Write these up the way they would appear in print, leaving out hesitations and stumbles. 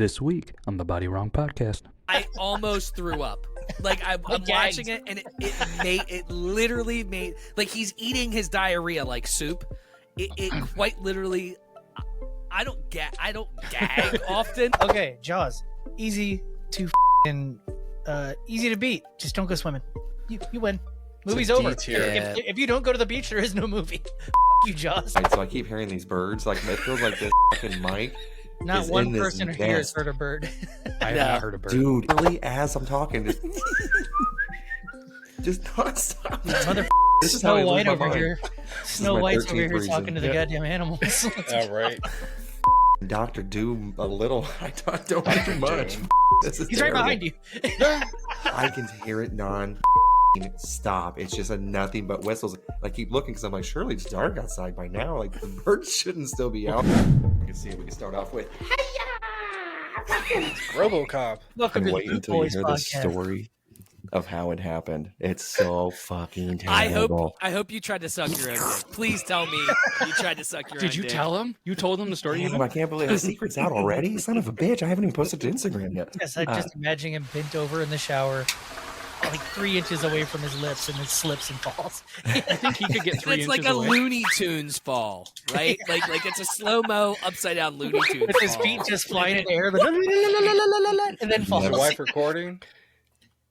This week on the BodyWrong Podcast. I almost threw up. Like I'm watching it, and it literally made like he's eating his diarrhea like soup. It quite literally. I don't gag often. Okay, Jaws, easy to easy to beat. Just don't go swimming. You win. Movie's over. If you don't go to the beach, there is no movie. You, Jaws. Right, so I keep hearing these birds. Like it feels like this fucking mic. Not one person here has heard a bird. I have not heard a bird. Dude, really, as I'm talking, just nonstop. This is Snow White over here. Snow White's over here talking to the goddamn animals. Yeah, right. Dr. Doom, a little. I don't do much. This is He's terrible. right behind you. I can hear it stop. It's just a nothing but whistles. I keep looking because I'm like, surely it's dark outside by now. Like the birds shouldn't still be out. We can see it. We can start off with RoboCop. Welcome to the wait Boot until you Boys hear podcast. the story of how it happened. It's so fucking terrible. I hope you tried to suck your own dick. Please tell me you tried to suck your own dick. Did you tell him? You told him the story? Damn, I can't believe the secret's out already. Son of a bitch. I haven't even posted to Instagram yet. Yes, I'm just imagining him bent over in the shower, like 3 inches away from his lips, and it slips and falls. I think he could get 3 It's inches like a away. Looney Tunes fall, right? Like it's a slow-mo upside down Looney Tunes With his fall. feet just flying in the air, and then falls. My wife recording.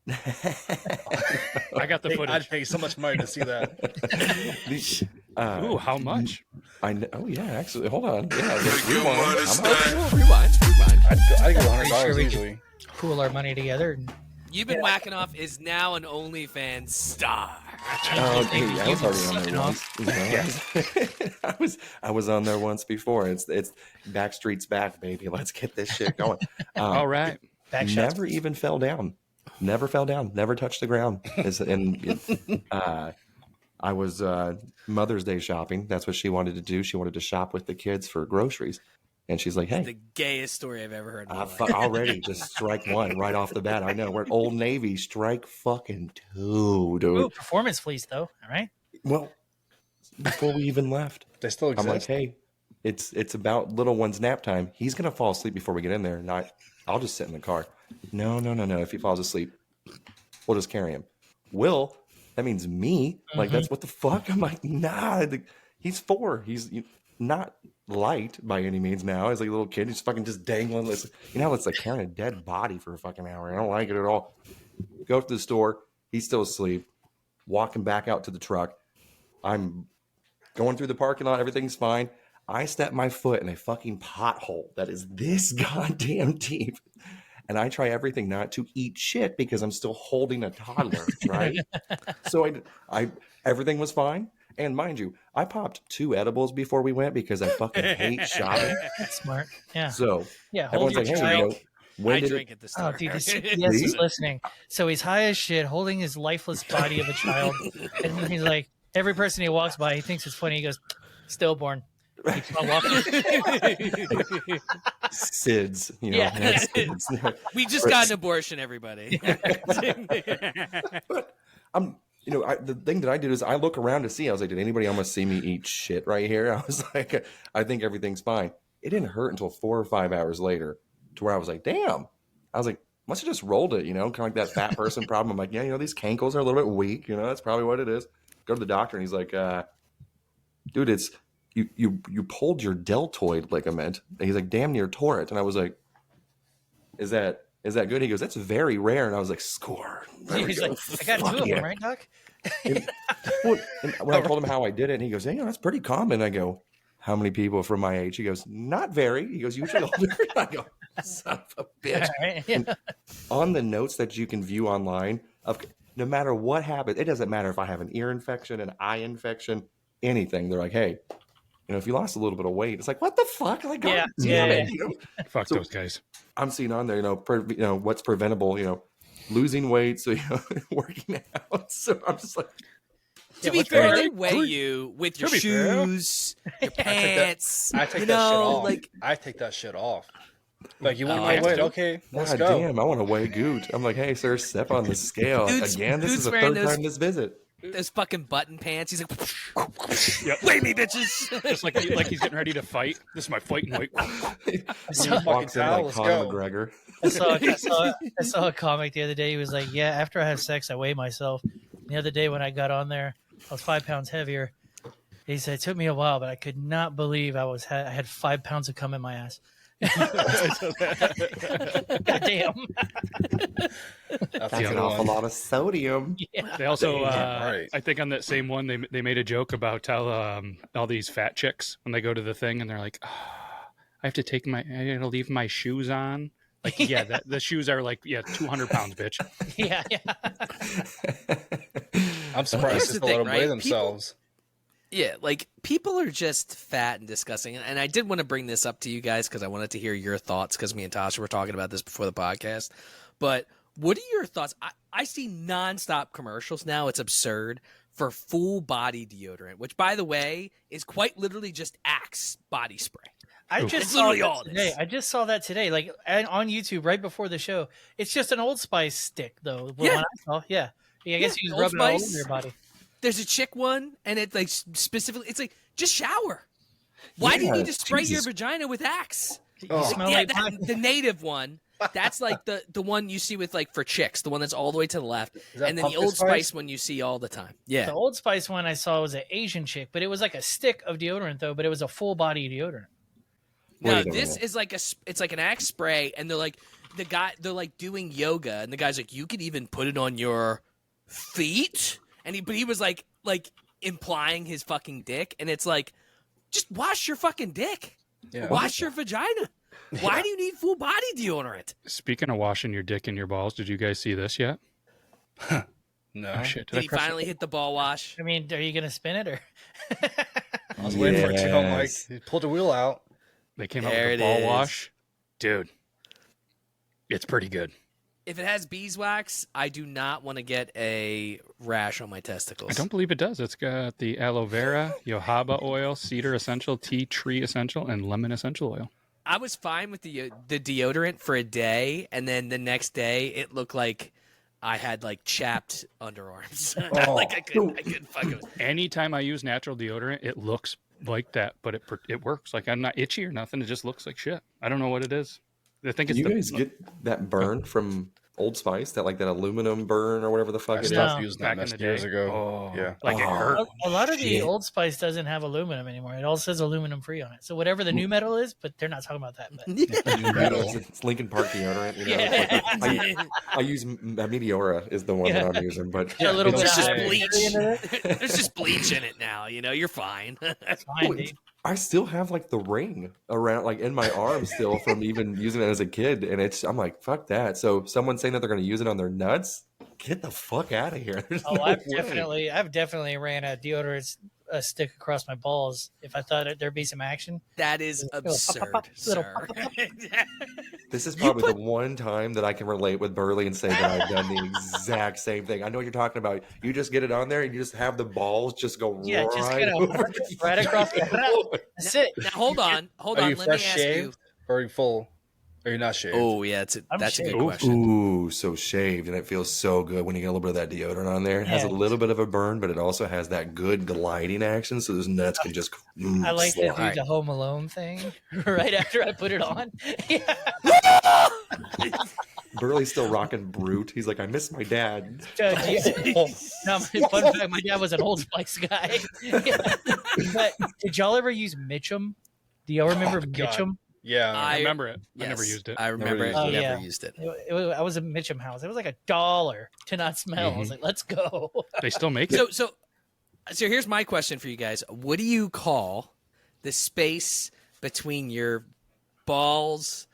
I got the footage. I'd pay so much money to see that. Ooh, how much? I know. Oh yeah, actually, hold on. Yeah, Rewind. I'd go Pretty sure $100 we easily. Pool our money together. And You've been whacking off is now an OnlyFans star. Oh, hey, I was already on Sucking there once. I was on there once before. It's Backstreet's back, baby. Let's get this shit going. All right. back shots. Never even fell down. Never fell down. Never touched the ground. I was Mother's Day shopping. That's what she wanted to do. She wanted to shop with the kids for groceries. And she's like, hey. The gayest story I've ever heard in my life. Already just strike one right off the bat. I know. We're at Old Navy. Strike fucking two, dude. Ooh, performance fleece, though. All right. Well, before we even left, They still exist. I'm like, hey, it's about little one's nap time. He's going to fall asleep before we get in there. And I'll just sit in the car. No. If he falls asleep, we'll just carry him. Will, that means me. Like, that's what the fuck? I'm like, nah. He's 4. He's not light by any means now. He's like a little kid. He's fucking just dangling. You know, it's like carrying a dead body for a fucking hour. I don't like it at all. Go to the store. He's still asleep. Walking back out to the truck. I'm going through the parking lot. Everything's fine. I step my foot in a fucking pothole that is this goddamn deep. And I try everything not to eat shit because I'm still holding a toddler, right? So I everything was fine. And mind you, I popped 2 edibles before we went because I fucking hate shopping. That's smart. Yeah. So Yeah. Hold everyone's your like, hey, child. when I did drink it? at the store. Oh, dude, this is listening. So he's high as shit, holding his lifeless body of a child, and then he's like, every person he walks by, he thinks it's funny. He goes, "Stillborn." Keeps on walking. SIDS, you know. Yeah. that's SIDS. We just got an abortion, everybody. But the thing that I did is I look around to see. I was like, did anybody almost see me eat shit right here? I was like, I think everything's fine. It didn't hurt until 4 or 5 hours later, to where I was like, damn. I was like, must have just rolled it, kind of like that fat person problem. I'm like, yeah, these cankles are a little bit weak. That's probably what it is. Go to the doctor, and he's like, dude, it's you pulled your deltoid ligament. And he's like, damn near tore it. And I was like, is that good? He goes, that's very rare. And I was like, score. He's like, I got 2 of them, right, Doc? And when I told him how I did it, and he goes, that's pretty common. I go, how many people from my age? He goes, not very. He goes, usually older. I go, son of a bitch. Right. And on the notes that you can view online, no matter what happens, it doesn't matter if I have an ear infection, an eye infection, anything. They're like, hey, if you lost a little bit of weight, it's like, what the fuck? Like, God damn it. Fuck those guys. I'm seeing on there, what's preventable, losing weight, so working out. So I'm just like, To be fair, they weigh you with your shoes, your pants. I take that shit off. Like I take that shit off. Like, you want my weight? Okay, let's God go. damn, I want to weigh Goot. I'm like, hey, sir, step on the scale. Goot's- Again, this Goot's is the wearing third those- time this visit. those fucking button pants. He's like, Yep. "Wait me, bitches!" Just like he's getting ready to fight. This is my fighting weight. He walks in like Let's Conor go. McGregor. I saw a comic the other day. He was like, "Yeah, after I have sex, I weigh myself." The other day when I got on there, I was 5 pounds heavier. He said it took me a while, but I could not believe I had 5 pounds of cum in my ass. God damn. That's That's an awful lot of sodium. Yeah. They also, Right. I think on that same one, they made a joke about all these fat chicks when they go to the thing and they're like, I have to I gotta leave my shoes on. Like, yeah, the shoes are like, 200 pounds, bitch. Yeah. I'm surprised Here's they the still let thing, them weigh right? themselves. Yeah, like people are just fat and disgusting. And I did want to bring this up to you guys because I wanted to hear your thoughts because me and Tasha were talking about this before the podcast. But what are your thoughts? I see nonstop commercials now. It's absurd for full body deodorant, which, by the way, is quite literally just Axe body spray. I It's just literally saw all that this. today. I just saw that today, like on YouTube right before the show. It's just an Old Spice stick, though. The Yeah. one I saw. Yeah. I guess you Old rub it all over Spice. your body. There's a chick one, and it like specifically, it's like just shower. Why do you Yeah, need to spray your Jesus. vagina with Axe? You Oh. smell Yeah, like the native one. That's like the one you see with like for chicks, the one that's all the way to the left, that and then the pumpkin Old Spice spice? one you see all the time. Yeah, The Old Spice one I saw was an Asian chick, but it was like a stick of deodorant though. But it was a full body deodorant. no, Wait a this minute. is like it's like an Axe spray, and they're like they're like doing yoga, and the guy's like, you could even put it on your feet, and he was like implying his fucking dick, and it's like, just wash your fucking dick, Yeah. wash your vagina. Why do you need full body deodorant? Speaking of washing your dick and your balls, did you guys see this yet? No. Oh, shit. Did he finally hit the ball wash? I mean, are you gonna spin it or? I was waiting for it to. I'm like, Yes. he pulled the wheel out. They came out There with it a ball is. wash. Dude, it's pretty good. If it has beeswax, I do not want to get a rash on my testicles. I don't believe it does. It's got the aloe vera, jojoba oil, cedar essential, tea tree essential, and lemon essential oil. I was fine with the deodorant for a day, and then the next day it looked like I had like chapped underarms. Oh. Like I couldn't fucking. Anytime I use natural deodorant, it looks like that, but it works. Like I'm not itchy or nothing. It just looks like shit. I don't know what it is. I think Do it's you the, guys get that burn from Old Spice? That aluminum burn or whatever the fuck I it is? stopped No. using back that in the mess years day. ago. Oh, Yeah. like it Oh. hurt. A lot of the Shit. Old Spice doesn't have aluminum anymore. It all says aluminum free on it. So whatever the new metal is, but they're not talking about that. But Metal. It's Lincoln Park deodorant. You know? It's like Yeah. I use Meteora is the one that I'm using, but a little bit There's of just higher bleach. mercury in it. There's just bleach in it now. You know, you're fine. It's fine, dude. I still have like the ring around, like in my arm still from even using it as a kid, and I'm like, fuck that. So someone saying that they're going to use it on their nuts, get the fuck out of here. There's Oh, no I've way. definitely ran a deodorant stick across my balls if I thought there'd be some action. That is absurd, Little sir. This is probably the one time that I can relate with Burley and say that I've done the exact same thing. I know what you're talking about. You just get it on there and you just have the balls just go Yeah, right, just kinda over right across the- That's it. Now hold on. Are you Let me fresh ask you. shaved? Or are you full? Or are you not shaved? Oh yeah, I'm that's a good shaved. question. Ooh, so shaved, and it feels so good when you get a little bit of that deodorant on there. It has a Yeah. little bit of a burn, but it also has that good gliding action, so those nuts can just. I like to do slide. the Home Alone thing right after I put it on. Yeah. Burley's still rocking Brute. He's like, I miss my dad. No, fun fact, my dad was an Old Spice guy. Yeah. But did y'all ever use Mitchum? Do y'all remember God. Mitchum? Yeah. I remember it. I never Yes, used it. I remember it. used it. Never Oh, yeah. used it. I was a Mitchum house. It was like $1 to not smell. I was like, let's go. They still make it. So here's my question for you guys. What do you call the space between your balls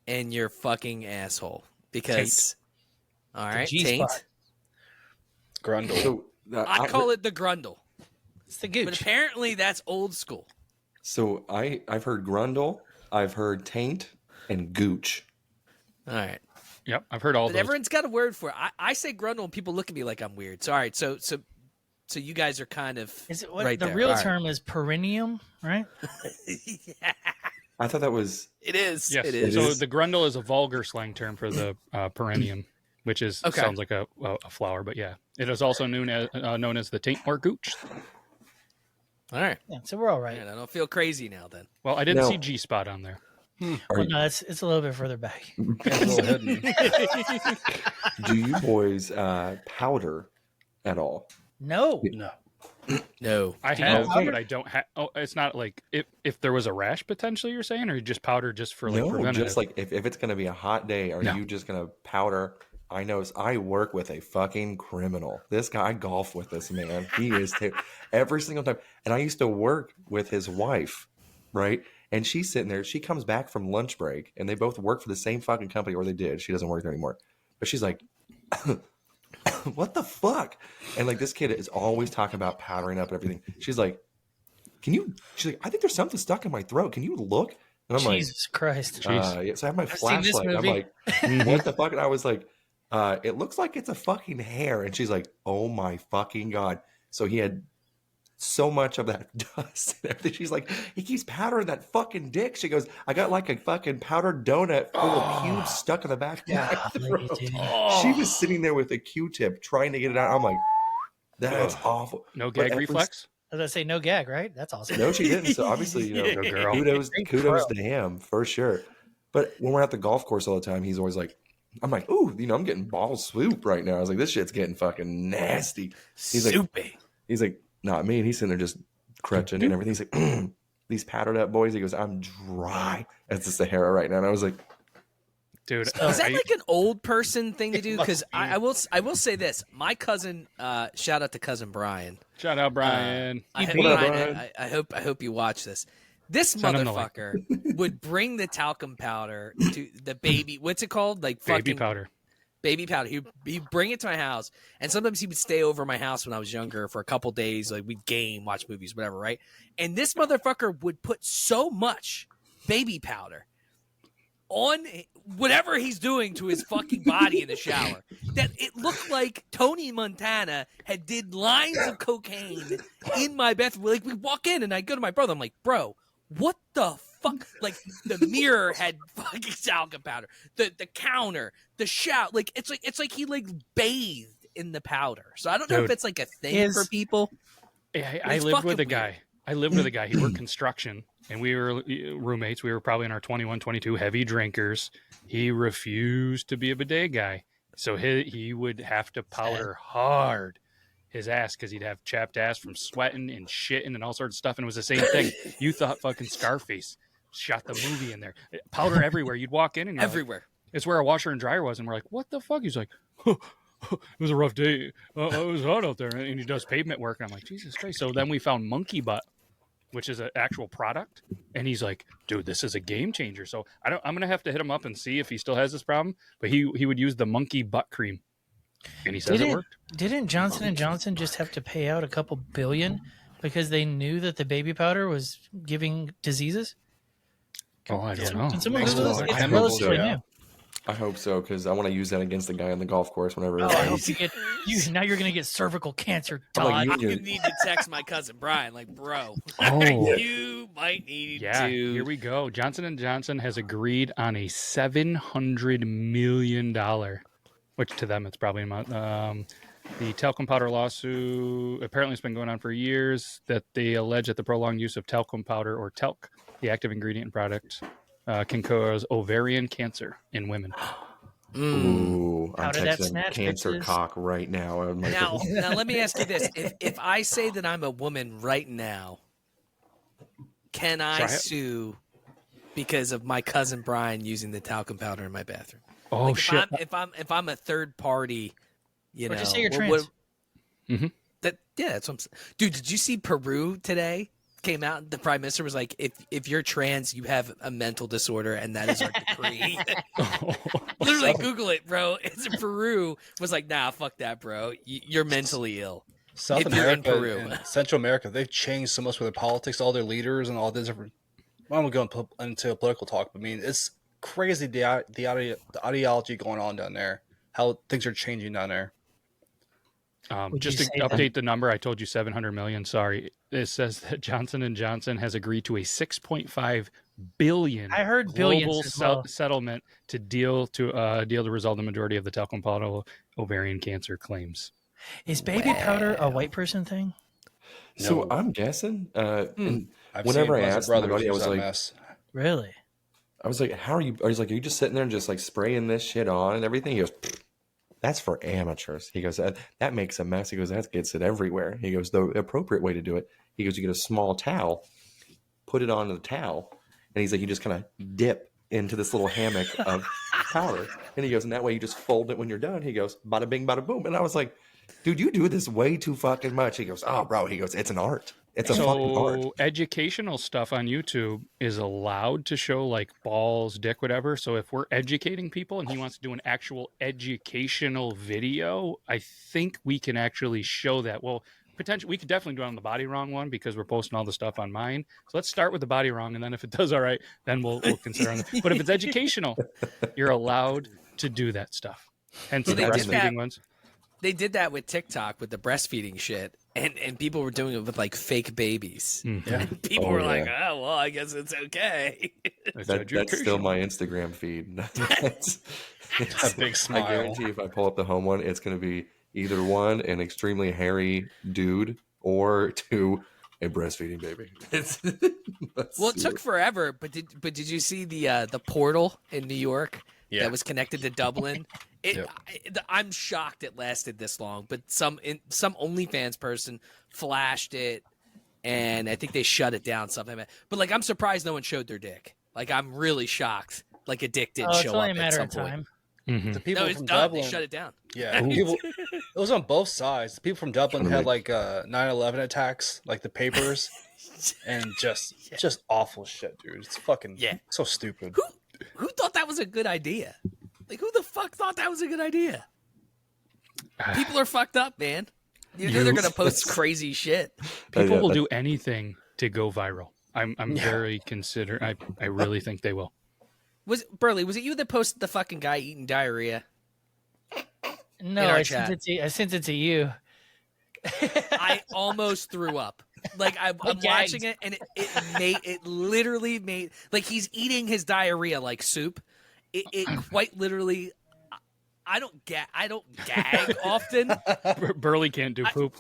and your fucking asshole? Because, all right, G-spot. taint. Grundle. So I call it the grundle, It's the but gooch. apparently that's old school. So I've heard Grundle, I've heard taint, and gooch. All right, Yep, I've heard all but those. everyone's got a word for it. I say grundle, and people look at me like I'm weird. So all right, so you guys are kind of Is it what right the there. real All right. term is perineum, right? Yeah, I thought that was it is. Yes. It is. So the grundle is a vulgar slang term for the perennium, which is Okay. sounds like a flower, but yeah, It is also known as the taint or gooch. All right. Yeah, so we're all right. Man, I don't feel crazy now then. Well, I didn't No. see G-spot on there. Well, no, it's a little bit further back. It's a little hidden. Do you boys powder at all? No. No. No. I Do you have, powder? but I don't have. Oh, it's not like if there was a rash potentially. You're saying, or you just powder just for like No, preventative? just like if it's going to be a hot day, are No. you just going to powder? I know I work with a fucking criminal. This guy, I golf with this man. He is every single time. And I used to work with his wife, right? And she's sitting there. She comes back from lunch break, and they both work for the same fucking company, or they did. She doesn't work there anymore. But she's like, what the fuck? And like this kid is always talking about powdering up and everything. She's like, she's like, I think there's something stuck in my throat. Can you look? And I'm Jesus Christ. yeah, so I have my seen this flashlight. I'm movie. like, what the fuck? And I was like, it looks like it's a fucking hair. And she's like, oh my fucking God. So he had so much of that dust and everything. She's like, he keeps powdering that fucking dick. She goes, I got like a fucking powdered donut full of pubes stuck in the back of my throat. She was sitting there with a Q-tip trying to get it out. I'm like, that's awful. No But gag every- reflex. I was going to say no gag, right? That's awesome. No, she didn't. So obviously, Go girl. kudos Great kudos pro. to him for sure. But when we're at the golf course all the time, he's always like, I'm like, ooh, I'm getting ball swoop right now. I was like, this shit's getting fucking nasty. He's like, Soupy. he's like, not me. And he's sitting there just crutching and everything. He's like, these powdered up boys. He goes, I'm dry as the Sahara right now. And I was like, Dude, Is that I- like an old person thing to do? Because must be. I will say this. My cousin, shout out to cousin Brian. shout out Brian. I, What up, Brian, Brian? I hope you watch this. This Send him the link. motherfucker would bring the talcum powder to the baby. What's it called? Like Baby fucking powder. baby powder. He'd bring it to my house, and sometimes he would stay over my house when I was younger for a couple days. Like we'd game, watch movies, whatever, right? And this motherfucker would put so much baby powder on whatever he's doing to his fucking body in the shower that it looked like Tony Montana had did lines of cocaine in my bathroom. Like we walk in and I go to my brother, I'm like, bro, what the fuck? Like the mirror had fucking talcum powder, the counter, the shower. Like it's like he like bathed in the powder. So I don't know if Dude. it's like a thing for people. I It's lived with fucking a guy. I lived with a guy. He worked construction, and we were roommates. We were probably in our 21, 22, heavy drinkers. He refused to be a bidet guy, so he would have to powder hard his ass because he'd have chapped ass from sweating and shitting and all sorts of stuff. And it was the same thing. You thought fucking Scarface shot the movie in there. Powder everywhere. You'd walk in and you're like, Everywhere. it's where a washer and dryer was, and we're like, what the fuck? He's like, it was a rough day. It was hot out there, and he does pavement work, and I'm like, Jesus Christ. So then we found monkey butt, which is an actual product, and he's like, dude, this is a game changer. So I'm gonna have to hit him up and see if he still has this problem. But he would use the monkey butt cream, and he says it worked. Didn't Johnson and Johnson just have to pay out a couple billion because they knew that the baby powder was giving diseases? Oh, I don't know. Can someone Makes Google sense. this? It's Chemicals, relatively yeah. new. I hope so, because I want to use that against the guy on the golf course whenever. Oh, I hope you get now. You're gonna get cervical cancer, I'm like, Todd. you- I'm gonna need to text my cousin Brian, like, bro, Oh. you might need Yeah, to. here we go. Johnson & Johnson has agreed on a $700 million, which to them it's probably about the talcum powder lawsuit. Apparently it's been going on for years that they allege that the prolonged use of talcum powder, or talc, the active ingredient in product, can cause ovarian cancer in women. Ooh, I'm How did that texting snatch, cancer bitches? cock right now. I'm like, Now, let me ask you this: if I say that I'm a woman right now, can I Try it. sue because of my cousin Brian using the talcum powder in my bathroom? Oh, Like shit. if I'm a third party, you Or know, just say you're what- trans. what- Mhm. that's what I'm saying. Dude, did you see Peru today? Came out, the prime minister was like, if you're trans, you have a mental disorder, and that is our decree. Literally Google it, bro. It's in Peru. Was like, nah, fuck that, bro. You're mentally ill. South If you're in America Peru. and Central America, they've changed so much with their politics, all their leaders, and all this different. I won't go into political talk, but I mean, it's crazy the ideology going on down there. How things are changing down there. Would Just you to say that- update the number, I told you 700 million. Sorry, it says that Johnson & Johnson has agreed to a 6.5 billion. I heard global billions as well. settlement to deal to resolve the majority of the talcum powder ovarian cancer claims. Is baby powder a white person thing? So No. I'm guessing. And I've whenever I seen asked my brothers buddy, I use was that like, mess. Really? how are you? I was like, are you just sitting there and just like spraying this shit on and everything? He goes, that's for amateurs. He goes, that makes a mess. He goes, that gets it everywhere. He goes, the appropriate way to do it. He goes, you get a small towel, put it onto the towel, and he's like, you just kind of dip into this little hammock of powder. And he goes, and that way you just fold it when you're done. He goes, bada bing, bada boom. And I was like, dude, you do this way too fucking much. He goes, oh, bro. He goes, it's an art. It's a fucking art. So educational stuff on YouTube is allowed to show like balls, dick, whatever. So if we're educating people and he wants to do an actual educational video, I think we can actually show that. Well, potentially we could definitely do it on the BodyWrong one because we're posting all the stuff on mine. So let's start with the BodyWrong, and then if it does all right, then we'll consider on the, but if it's educational, you're allowed to do that stuff. Hence the Well, they did breastfeeding that. ones. They did that with TikTok with the breastfeeding shit, and people were doing it with like fake babies. Yeah. And people Oh, were yeah. like, "Oh, well, I guess it's okay." It's That's still educational. my Instagram feed. A big smile. I guarantee if I pull up the home one, it's going to be either one, an extremely hairy dude, or two, a breastfeeding baby. Well, it took forever, but did you see the portal in New York Yeah. that was connected to Dublin? Yep. I'm shocked it lasted this long, but some OnlyFans person flashed it, and I think they shut it down. Something, like that. But like, I'm surprised no one showed their dick. Like, I'm really shocked. Like, a dick didn't Oh, show it's only up a at matter some of point. time. Mhm. The people No, it's from done. Dublin. They shut it down. Yeah, it was on both sides. The people from Dublin had like 9/11 attacks, like the papers, and just awful shit, dude. It's fucking so stupid. Who thought that was a good idea? Like, who the fuck thought that was a good idea? People are fucked up, man. You know they're gonna post crazy shit. People Yeah, will do anything to go viral. I'm very considerate. I really think they will. Was it you that posted the fucking guy eating diarrhea? No, In our I chat. sent it to you. I almost threw up. Like, I'm gagged. watching it, and it literally made, like, he's eating his diarrhea like soup. It quite literally. I don't gag often. Burley can't do poop.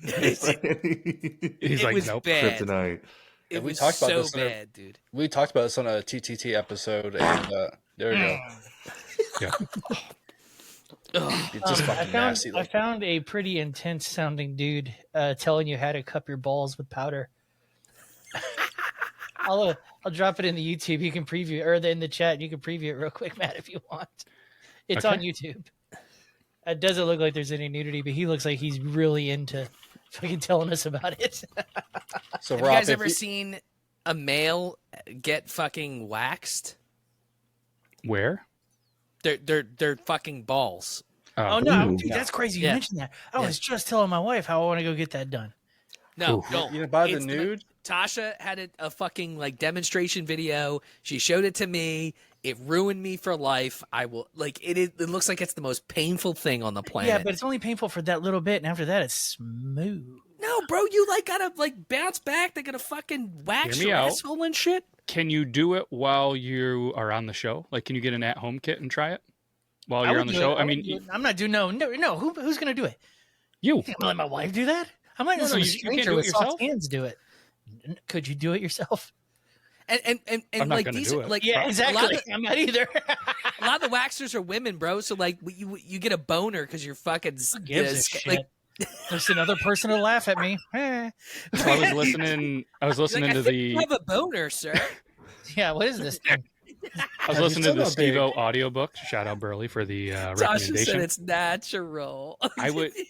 He's It like, was nope. bad. Kryptonite. It we was talked about so this in our- bad, dude. We talked about this on a TTT episode, and there we go. Yeah. It's just fucking nasty. I Like, found a pretty intense sounding dude telling you how to cup your balls with powder. I'll drop it in the YouTube. You can preview it, or in the chat. You can preview it real quick, Matt, if you want. It's Okay. on YouTube. It doesn't look like there's any nudity, but he looks like he's really into fucking telling us about it. so Have Rob, you guys if ever seen a male get fucking waxed? Where? They're fucking balls. Oh no, Ooh. dude, that's crazy. You Yeah. mentioned that. I Yeah. was just telling my wife how I want to go get that done. No, Oof. don't. you gonna buy the It's nude? Tasha had a fucking like demonstration video. She showed it to me. It ruined me for life. I will like it. It looks like it's the most painful thing on the planet. Yeah, but it's only painful for that little bit, and after that, it's smooth. no, bro, you like gotta like bounce back. They're gonna fucking wax Hear me your out. asshole and shit. Can you do it while you are on the show? Like, can you get an at-home kit and try it while I you're would on the do show? it. I would mean, do it. I'm not doing no. Who's gonna do it? you. I'm gonna let my wife do that. I'm letting No, some you can't stranger do it with soft yourself? hands do it. Could you do it yourself? And I'm not like gonna these do it. like Yeah, a lot exactly. of I'm not either. a lot of the waxers are women, bro. So like you get a boner because you're fucking Who gives a shit? like There's another person to laugh at me. Eh. So I was listening. I was listening like, to I think you the. have a boner, sir. Yeah, what is this thing? I was listening to the Steve-O audiobook. Shout out Burley for the Tasha recommendation. said it's natural.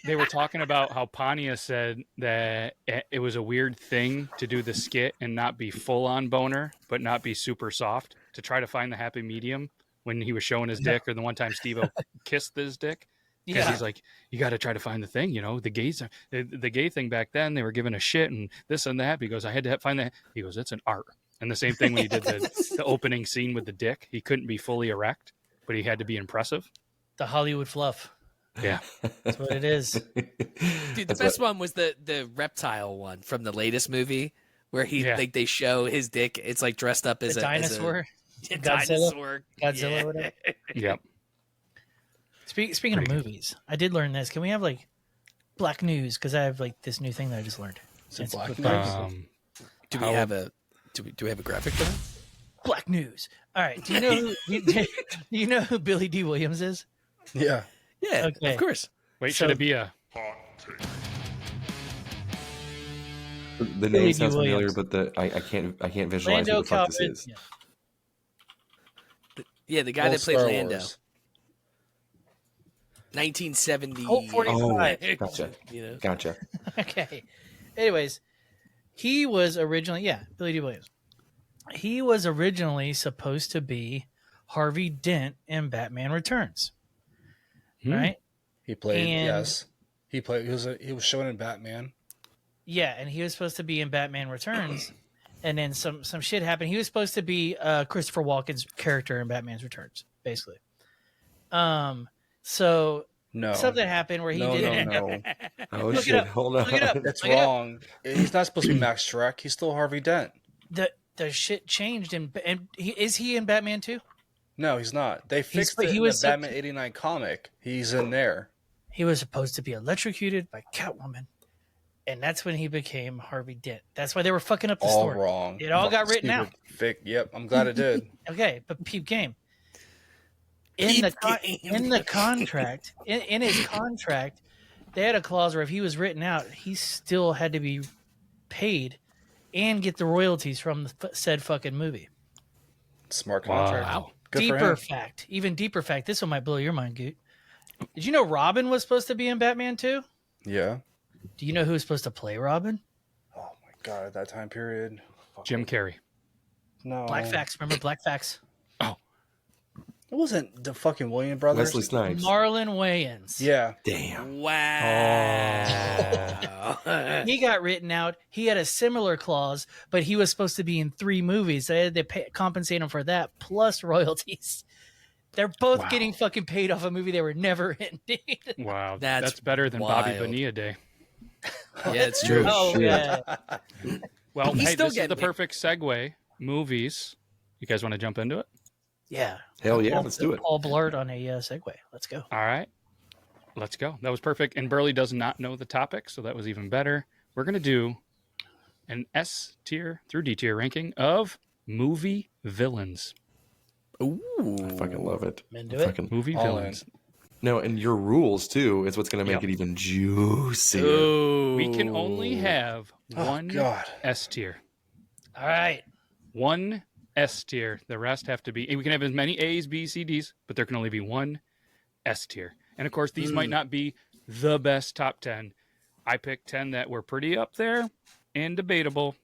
They were talking about how Pania said that it was a weird thing to do the skit and not be full on boner, but not be super soft, to try to find the happy medium when he was showing his dick, or the one time Steve-O kissed his dick. Because Yeah. he's like, you got to try to find the thing, the gays are the gay thing back then. They were giving a shit and this and that. He goes, I had to find that. He goes, it's an art. And the same thing when he did the opening scene with the dick, he couldn't be fully erect, but he had to be impressive. The Hollywood fluff. Yeah. That's what it is. Dude, the best one was the reptile one from the latest movie where like they show his dick. It's like dressed up as The dinosaur. a Godzilla? dinosaur. Godzilla, Yeah. whatever. Yep. Speaking of Pretty good. movies, I did learn this. Can we have like Black news because I have like this new thing that I just learned. Is it It's black with news? Do we have a graphic for that? Black news. All right. Do you know do you know who Billy D. Williams is? Yeah. Yeah, Okay. of course. Wait, So- should it be a? The Billy name D. sounds familiar, Williams. but I can't visualize Lando who the fuck this Calrissian. is. Yeah. Yeah, the guy Old that played Star Lando. Wars. 1970. Colt 45. Oh, gotcha. You know? Gotcha. Okay. Anyways, he was originally Billy D. Williams. He was originally supposed to be Harvey Dent in Batman Returns, right? He played. And- Yes. He played. He was shown in Batman. Yeah, and he was supposed to be in Batman Returns, and then some shit happened. He was supposed to be Christopher Walken's character in Batman's Returns, basically. So No. something happened where he No, didn't. no. Oh Look it shit! up. Hold on. Look it up. That's Look it up. wrong. He's not supposed to be Max Shrek. He's still Harvey Dent. The shit changed, and is he in Batman too? No, he's not. They fixed it he in was the Batman '89 comic. He's in there. He was supposed to be electrocuted by Catwoman, and that's when he became Harvey Dent. That's why they were fucking up the All story. wrong. It all got Fucking written stupid. Yep, I'm glad it did. Okay, but peep game. In Peep the game. in the contract, in his contract, they had a clause where if he was written out, he still had to be paid and get the royalties from the said fucking movie. Smart contract. Wow. Good for Deeper him. fact, even deeper fact. This one might blow your mind, Goot. Did you know Robin was supposed to be in Batman too? Yeah. Do you know who was supposed to play Robin? Oh my god, at that time period. Jim Carrey. No. Black Facts. Remember Black Facts? It wasn't the fucking Williams brothers. Wesley Snipes. Marlon Wayans. Yeah. Damn. Wow. He got written out. He had a similar clause, but he was supposed to be in 3 movies. They had to compensate him for that plus royalties. They're both Wow. getting fucking paid off a movie they were never in. Dude. Wow, That's that's better than Bobby wild. Bonilla Day. Yeah, it's true. Oh shit. yeah. Well, He's hey, still this is getting the paid. perfect segue. Movies. You guys want to jump into it? Yeah. Hell yeah, Paul- let's do it. Paul Blart on a Segway. Let's go. All right. Let's go. That was perfect. And Burley does not know the topic, so that was even better. We're going to do an S tier through D tier ranking of movie villains. Ooh. I fucking love it. I'm into it. Fucking Movie All villains. no, and your rules too is what's going to make Yep. it even juicier. Ooh. We can only have Oh, one God. S tier. All right. One S tier. The rest have to be. We can have as many A's, B's, C, D's, but there can only be one S tier. And of course, these might not be the best top 10. I picked 10 that were pretty up there and debatable.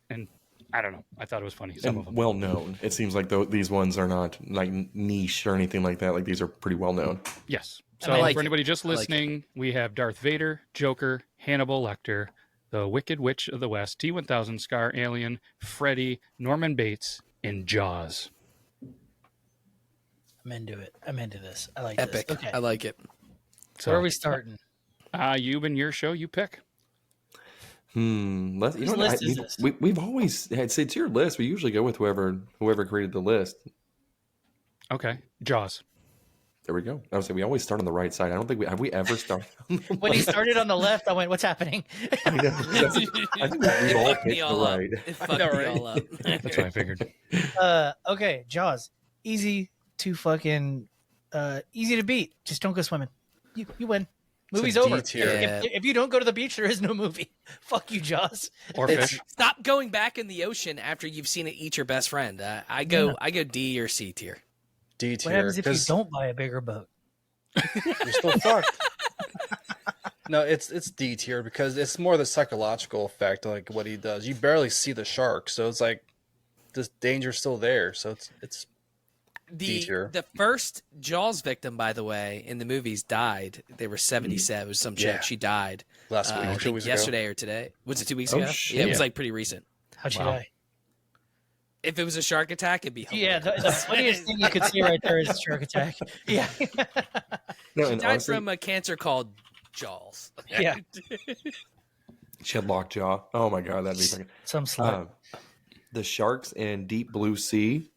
And I don't know. I thought it was funny. Some of And them. well known. It seems like these ones are not like niche or anything like that. Like these are pretty well known. Yes. I So like for it. anybody just I like listening, we have Darth Vader, Joker, Hannibal Lecter, the Wicked Witch of the West, T-1000, Scar, Alien, Freddy, Norman Bates, and Jaws. I'm into it. I'm into this. I like Epic. this. Okay. I like it. So where are we starting? You and your show, you pick. Let's, you Whose know, list is this? we've always had say it's your list. We usually go with whoever created the list. Okay. Jaws. There we go. I would say we always start on the right side. I don't think we ever started. When he started on the left, I went, "What's happening?" I know. I think we've all fucked me picked the all up. right. It fucked know, me right? all up. That's what I figured. Okay, Jaws. Easy to fucking easy to beat. Just don't go swimming. You win. Movie's a D over. tier. If you don't go to the beach, there is no movie. Fuck you, Jaws. Or It's- fish. Stop going back in the ocean after you've seen it eat your best friend. I go D or C tier. D What tier. happens if you 'cause don't buy a bigger boat? You're still fucked. No, it's D tier because it's more the psychological effect, like what he does. You barely see the shark, so it's like this danger's still there. So it's D tier. The first Jaws victim, by the way, in the movies died. They were 77. It was some chick. Yeah. She died last I week, 2 think weeks yesterday or today. Was it 2 weeks Oh, ago? shit. Yeah, it was Yeah. like pretty recent. How'd you Wow. die? If it was a shark attack, it'd be Yeah, hilarious. the funniest thing you could see right there is a shark attack. Yeah. No, She and died honestly, from a cancer called Jaws. Yeah. she had lockjaw. Oh my god, that'd be fucking. Some slut. The sharks in Deep Blue Sea.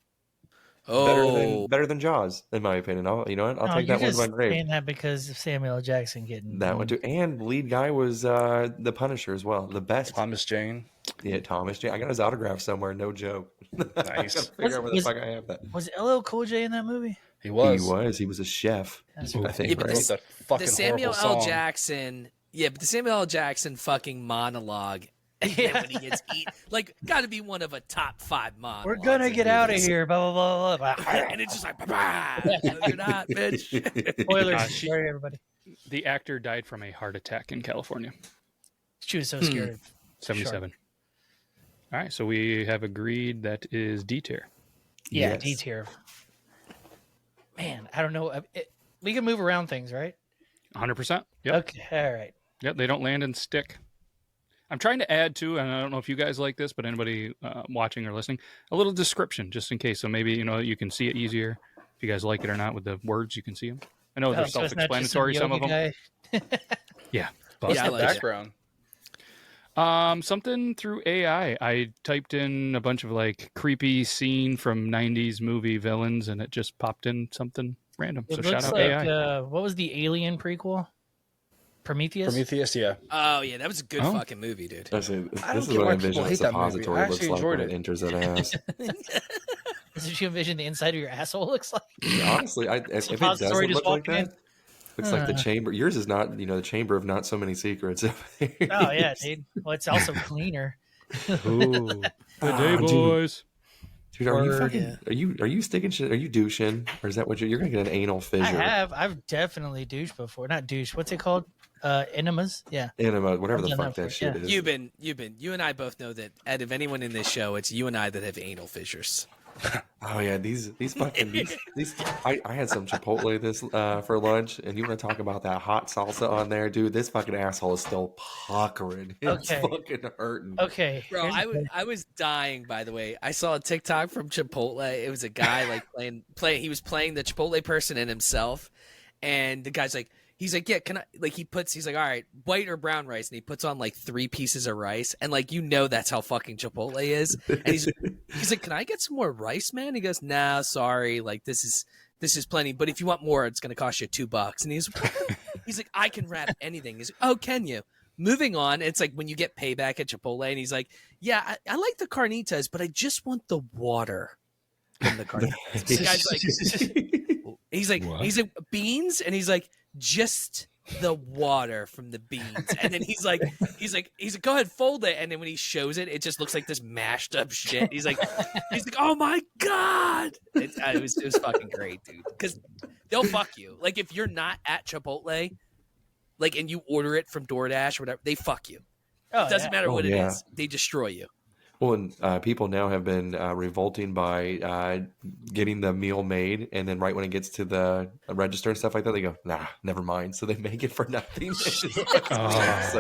Oh, better than Jaws, in my opinion. I'll No, take you're that one to just my grave. saying that because of Samuel L. Jackson getting That one too, and the lead guy was the Punisher as well. The best, Thomas Jane. yeah, Thomas Jane. I got his autograph somewhere. No joke. I gotta Nice. figure out where the fuck I have that. Was LL Cool J in that movie? He was. He was a chef. That's I right. think, Yeah, but right? Wrote that fucking the Samuel horrible L. song. Jackson. Yeah, but the Samuel L. Jackson fucking monologue. And then when he gets eaten, like, got to be one of a top 5 monologues. We're gonna get out of movies. here. Blah blah blah blah. And it's just like, bah, bah. No, you're not, bitch. Spoilers. she- Sorry, everybody. The actor died from a heart attack in California. She was so scared. 77. All right, so we have agreed that is D tier. Yeah, Yes. D tier. Man, I don't know. We can move around things, right? 100%. Yep. Okay, all right. Yep, they don't land and stick. I'm trying to add to, and I don't know if you guys like this, but anybody watching or listening, a little description just in case. So maybe, you can see it easier. If you guys like it or not with the words, you can see them. I know they're So it's not just some self-explanatory, some of yoga them. guy. Yeah. What's Yeah, I the like it. background? Something through AI. I typed in a bunch of like creepy scene from 90s movie villains, and it just popped in something random. It So shout looks out like AI. what was the Alien prequel? Prometheus. Prometheus, yeah. Oh, yeah, that was a good Oh. fucking movie, dude. This I is don't what get I why envision people a hate that movie. suppository I looks actually like enjoyed when it. it enters that ass. That's what you envision the inside of your asshole looks like. Honestly, if it Suppository doesn't just look like walking in. that, looks like the chamber. Yours is not, the chamber of not so many secrets. Oh yeah, dude. Well, it's also cleaner. Ooh. Good day, dude. boys. Dude, are you Word. fucking? Are you sticking shit? Are you douching? Or is that what you're gonna get an anal fissure? I've definitely douched before. Not douche. What's it called? Enemas. Yeah. Enema, whatever I've the done fuck that that before, shit is. You and I both know that out of anyone in this show, it's you and I that have anal fissures. Oh yeah, these fucking these. I had some Chipotle this for lunch, and you want to talk about that hot salsa on there, dude? This fucking asshole is still puckering. It's Okay. fucking hurting. Okay. Bro, here's I was dying, by the way. I saw a TikTok from Chipotle. It was a guy like playing he was playing the Chipotle person in himself, and the guy's like, he's like, yeah, can I, like, he's like, all right, white or brown rice, and he puts on like 3 pieces of rice, and like, that's how fucking Chipotle is. And he's like, can I get some more rice, man? He goes, nah, sorry, like this is plenty, but if you want more, it's gonna cost you $2. And he's like, I can wrap anything. He's like, oh, can you? Moving on, it's like when you get payback at Chipotle, and he's like, yeah, I like the carnitas, but I just want the water from the carnitas. This guy's like, he's like beans, and he's like, just the water from the beans. And then he's like, go ahead, fold it. And then when he shows it, it just looks like this mashed up shit. He's like, oh my God. It was fucking great, dude. Because they'll fuck you. Like if you're not at Chipotle, like, and you order it from DoorDash or whatever, they fuck you. Oh, It doesn't matter what it yeah. is. They destroy you. Well, and people now have been revolting by getting the meal made, and then right when it gets to the register and stuff like that, they go, nah, never mind. So they make it for nothing. So That's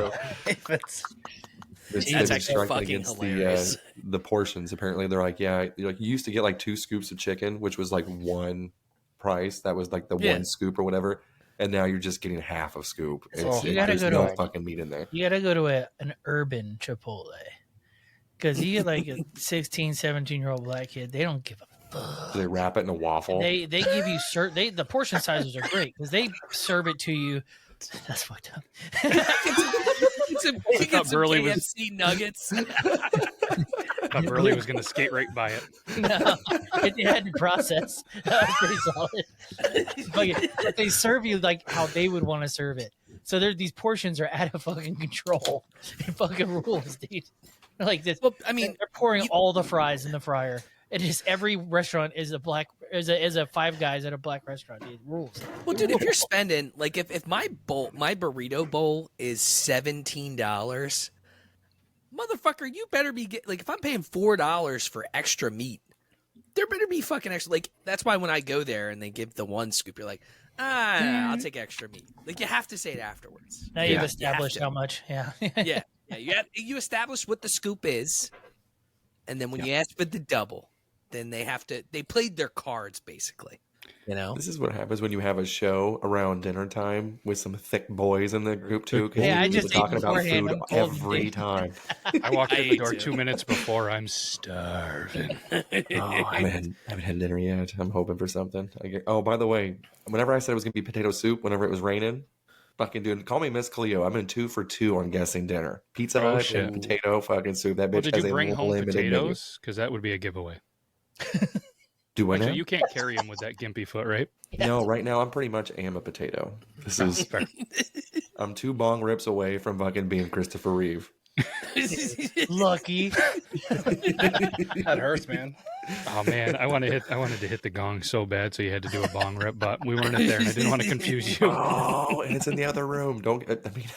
they've That's been actually striking fucking against hilarious. the portions. Apparently, they're like, yeah, you used to get like 2 scoops of chicken, which was like one price. That was like the Yeah. 1 scoop or whatever. And now you're just getting half a scoop. You gotta There's go no to- fucking meat in there. you gotta go to an urban Chipotle because you get like a 16, 17-year-old black kid. They don't give a fuck. Do they wrap it in a waffle? They give you the portion sizes are great because they serve it to you. That's fucked up. You get some Burley was- KFC nuggets. I thought Burley was going to skate right by it. No, it had to process. That was pretty solid. But they serve you like how they would want to serve it. So these portions are out of fucking control. It fucking rules, dude. Like this. Well, I mean, They're pouring all the fries in the fryer. It is every restaurant is a Five Guys at a black restaurant. It rules. well, dude, if you're spending like if my burrito bowl is $17, motherfucker, you better be if I'm paying $4 for extra meat, there better be fucking extra. Like that's why when I go there and they give the 1 scoop, you're like, I'll take extra meat. Like you have to say it afterwards. Now Yeah. you've established You have how much. Yeah. Yeah, you establish what the scoop is, and then when you ask for the double, then they played their cards basically. You know, This is what happens when you have a show around dinner time with some thick boys in the group too. Because Yeah, I we're just ate talking about beforehand. food I'm cold and every dead. time. I walked in I the ate door too. 2 minutes before. I'm starving. Oh, I haven't had dinner yet. I'm hoping for something. Oh, by the way, whenever I said it was gonna be potato soup, whenever it was raining, fucking dude, call me Miss Cleo. I'm in 2 for 2 on guessing dinner. Pizza Oh, Hut shit. and potato fucking soup. That Well, bitch did has you a bring home limited menu. potatoes? Because that would be a giveaway. Do I Actually, now? you can't carry them with that gimpy foot, right? No, right now I'm pretty much am a potato. This is Fair. I'm 2 bong rips away from fucking being Christopher Reeve. Lucky. That hurts, man. Oh man, I wanted to hit the gong so bad, so you had to do a bong rip, but we weren't there, and I didn't want to confuse you. Oh, and it's in the other room.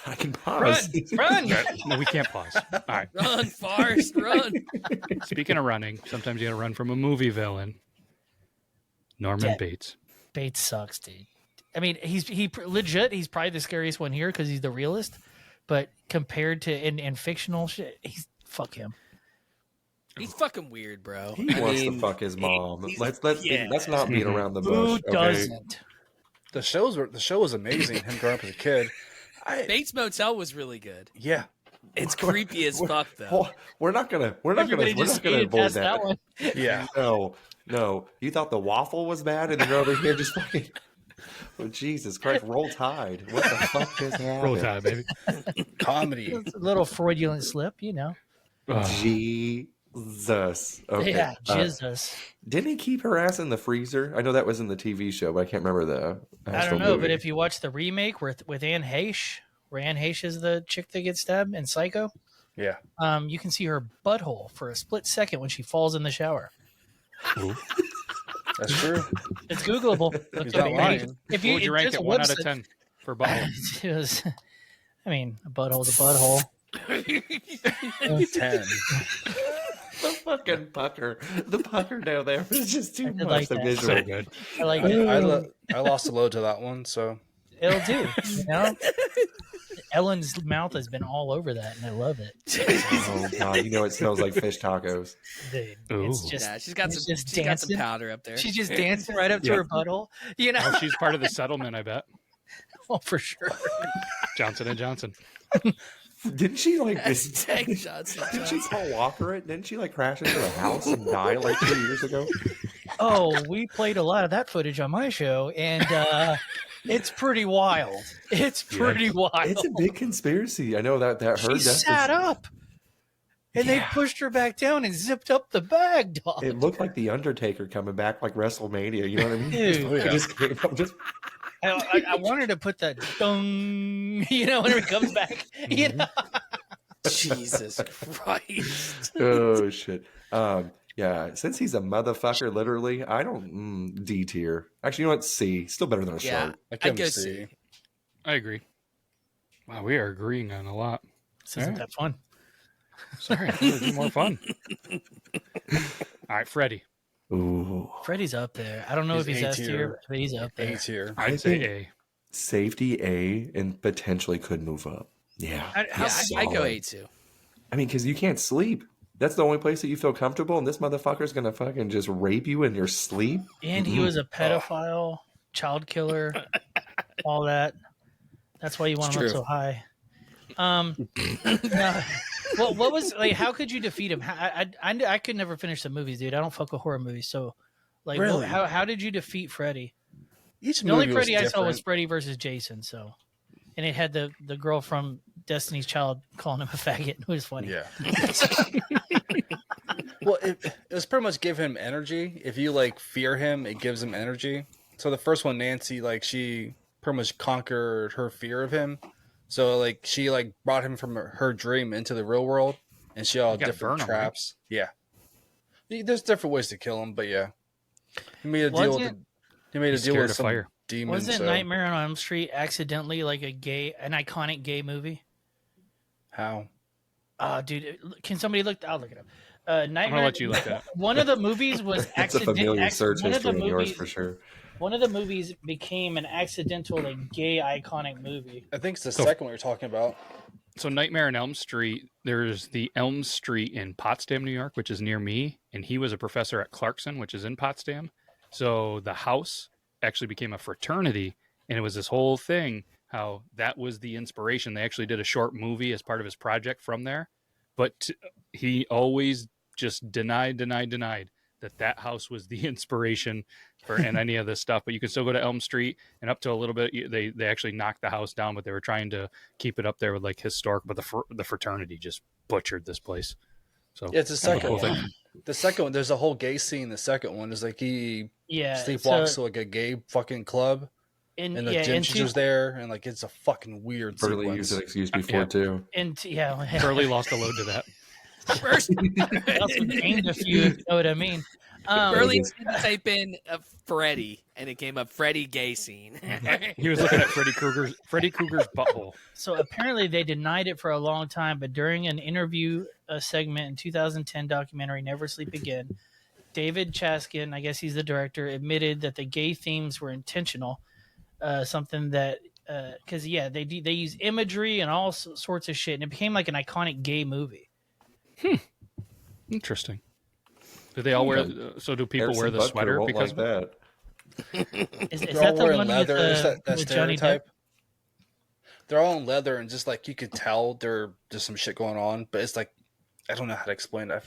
I can pause. run, No, we can't pause. All right. run, Forrest, run. Speaking of running, sometimes you got to run from a movie villain. Norman Yeah. Bates. Bates sucks, dude. I mean, he's legit. He's probably the scariest one here because he's the realist. But compared to in fictional shit, fuck him. He's fucking weird, bro. He wants to fuck his mom. Let's yeah. not beat around the Who bush. Okay? doesn't? The show was amazing. Him growing up as a kid. Bates Motel was really good. Yeah. It's creepy as fuck, though. Oh, we're not gonna Everybody just skated avoid past that. that one. Yeah. No. You thought the waffle was bad, and then you're over here just fucking. Oh, Jesus Christ! Roll Tide. What the fuck just happened? Roll Tide, baby. Comedy. It's a little Freudian slip, you know. Jesus. Okay. Yeah, Jesus. Didn't he keep her ass in the freezer? I know that was in the TV show, but I can't remember the. I don't know, but if you watch the remake with Anne Heche, where Anne Heche is the chick that gets stabbed in Psycho, Yeah. you can see her butthole for a split second when she falls in the shower. That's true. It's Googleable. Look He's it not up. lying. If What would you rank there's it? a 1 out of website- 10 for butthole. It was, I mean, a butthole's a butthole. 10. The fucking pucker. The pucker down there was just too I did much. like The that. visual. So good. I like I, it. I lost a load to that one, so It'll do. You know, Ellen's mouth has been all over that, and I love it. Oh god, you know it smells like fish tacos. Dude, Ooh. it's just Yeah, she's got it's some. just She's got some dancing. powder up there. She's just dancing right up to Yeah. her butthole. You know, Oh, she's part of the settlement, I bet. oh, for sure. Johnson and Johnson. Didn't she like this? Tag Johnson. Didn't she Paul Walker it? Didn't she like crash into a house and die like 2 years ago? Oh, we played a lot of that footage on my show, and it's pretty wild. It's pretty wild. It's a big conspiracy. I know that her She death sat up, and they pushed her back down and zipped up the bag, dog. It looked like the Undertaker coming back like WrestleMania. You know what I mean? Dude. Oh, yeah. I wanted to put that dung, you know, when it comes back. You know, Jesus Christ. Oh shit. Yeah. Since he's a motherfucker, literally, I don't D tier. Actually, you know what? C. Still better than a Yeah, shark. I I'd can go see. C. I agree. Wow, we are agreeing on a lot. this isn't that fun. Sorry, I thought it would be more fun. All right, Freddy. Ooh. Freddy's up there. I don't know if He's he's A S tier. tier, but he's up there. A tier. I'd I say think- A. Safety A and potentially could move up. Yeah. I go A too. I mean, because you can't sleep. That's the only place that you feel comfortable, and this motherfucker's gonna fucking just rape you in your sleep. And he was a pedophile, child killer, all that. That's why you want It's him up true. so high. No, what was like? How could you defeat him? I could never finish the movies, dude. I don't fuck with horror movies. So, like, Really? how did you defeat Freddy? Each The only movie was Freddy I saw was different. Freddy versus Jason. So, and it had the girl from Destiny's Child calling him a faggot. It was funny. Yeah. Well, it was pretty much give him energy. If you like fear him, it gives him energy. So the first one, Nancy, like she pretty much conquered her fear of him. So like she like brought him from her dream into the real world, and she all You gotta different burn him, right? traps. Yeah, there's different ways to kill him, but yeah, he made a deal with Wasn't- he made a He's deal scared with of some fire. demons. Wasn't so Nightmare on Elm Street accidentally like an iconic gay movie? how? Dude, can somebody look? I'll look it up. I'm Nightmare. gonna let you look that. One of the movies was It's a familiar search one of the history of yours movies, for sure. One of the movies became an accidental like gay iconic movie. I think it's the So- second one you're talking about. So Nightmare on Elm Street, there's the Elm Street in Potsdam, New York, which is near me, and he was a professor at Clarkson, which is in Potsdam. So the house actually became a fraternity, and it was this whole thing how that was the inspiration. They actually did a short movie as part of his project from there, but he always just denied that house was the inspiration for and any of this stuff. But you can still go to Elm Street, and up to a little bit, they actually knocked the house down, but they were trying to keep it up there with like historic. But the fraternity just butchered this place. So Yeah, it's the second cool one. thing. The second one, there's a whole gay scene. The second one is like he sleepwalks so- to like a gay fucking club, and the gym teacher's there, and like it's a fucking weird Burley sequence. used an excuse before too. Curly lost a load to that. First, also named a few, if you know what I mean. Burley didn't type in Freddy, and it came up Freddy gay scene. He was looking at Freddy Krueger's butthole. So apparently they denied it for a long time, but during an interview segment in 2010 documentary Never Sleep Again, David Chaskin, I guess he's the director, admitted that the gay themes were intentional. Something that because they use imagery and all sorts of shit, and it became like an iconic gay movie. Interesting. Do they all wear? So do people wear the sweater because like that? Is They're that all the wearing one leather. with, Is that with Johnny Depp? stereotype? They're all in leather, and just like you could tell, there's some shit going on. But it's like I don't know how to explain it.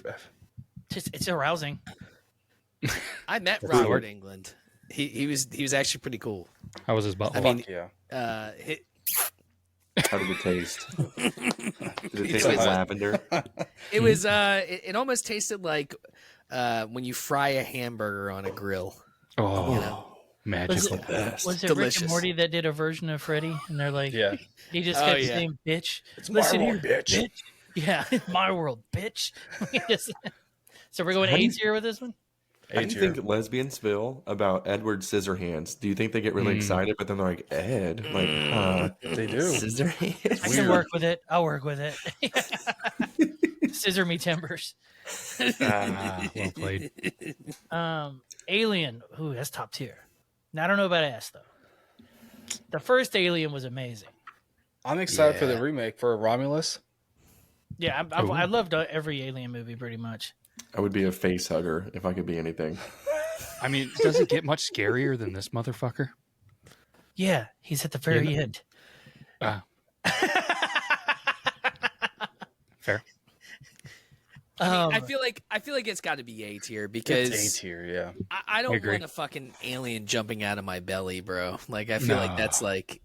It's arousing. I met Robert England. He was actually pretty cool. How was his butthole? I mean, yeah. How did it taste? Did it taste was- like lavender? It was it almost tasted like when you fry a hamburger on a grill. Oh, You know? magical. Was it Rick Delicious. and Morty that did a version of Freddy? And they're like, Yeah. he just Oh, kept yeah. saying, bitch. It's my world, bitch. Yeah, my world, bitch. So we're going How do you- AIDS here with this one? How do you think lesbians feel about Edward Scissorhands? Do you think they get really excited, but then they're like, Ed? Like, They do. Scissorhands? I can work with it. I'll work with it. Scissor me timbers. Well played. Alien. Ooh, that's top tier. Now, I don't know about S, though. The first Alien was amazing. I'm excited for Yeah. the remake for Romulus. Yeah, I loved every Alien movie pretty much. I would be a face hugger if I could be anything. I mean, does it get much scarier than this motherfucker? Yeah, he's at the very end. Fair. I feel like it's got to be A tier because It's A tier, yeah. I don't agree. want a fucking alien jumping out of my belly, bro. Like I feel like that's like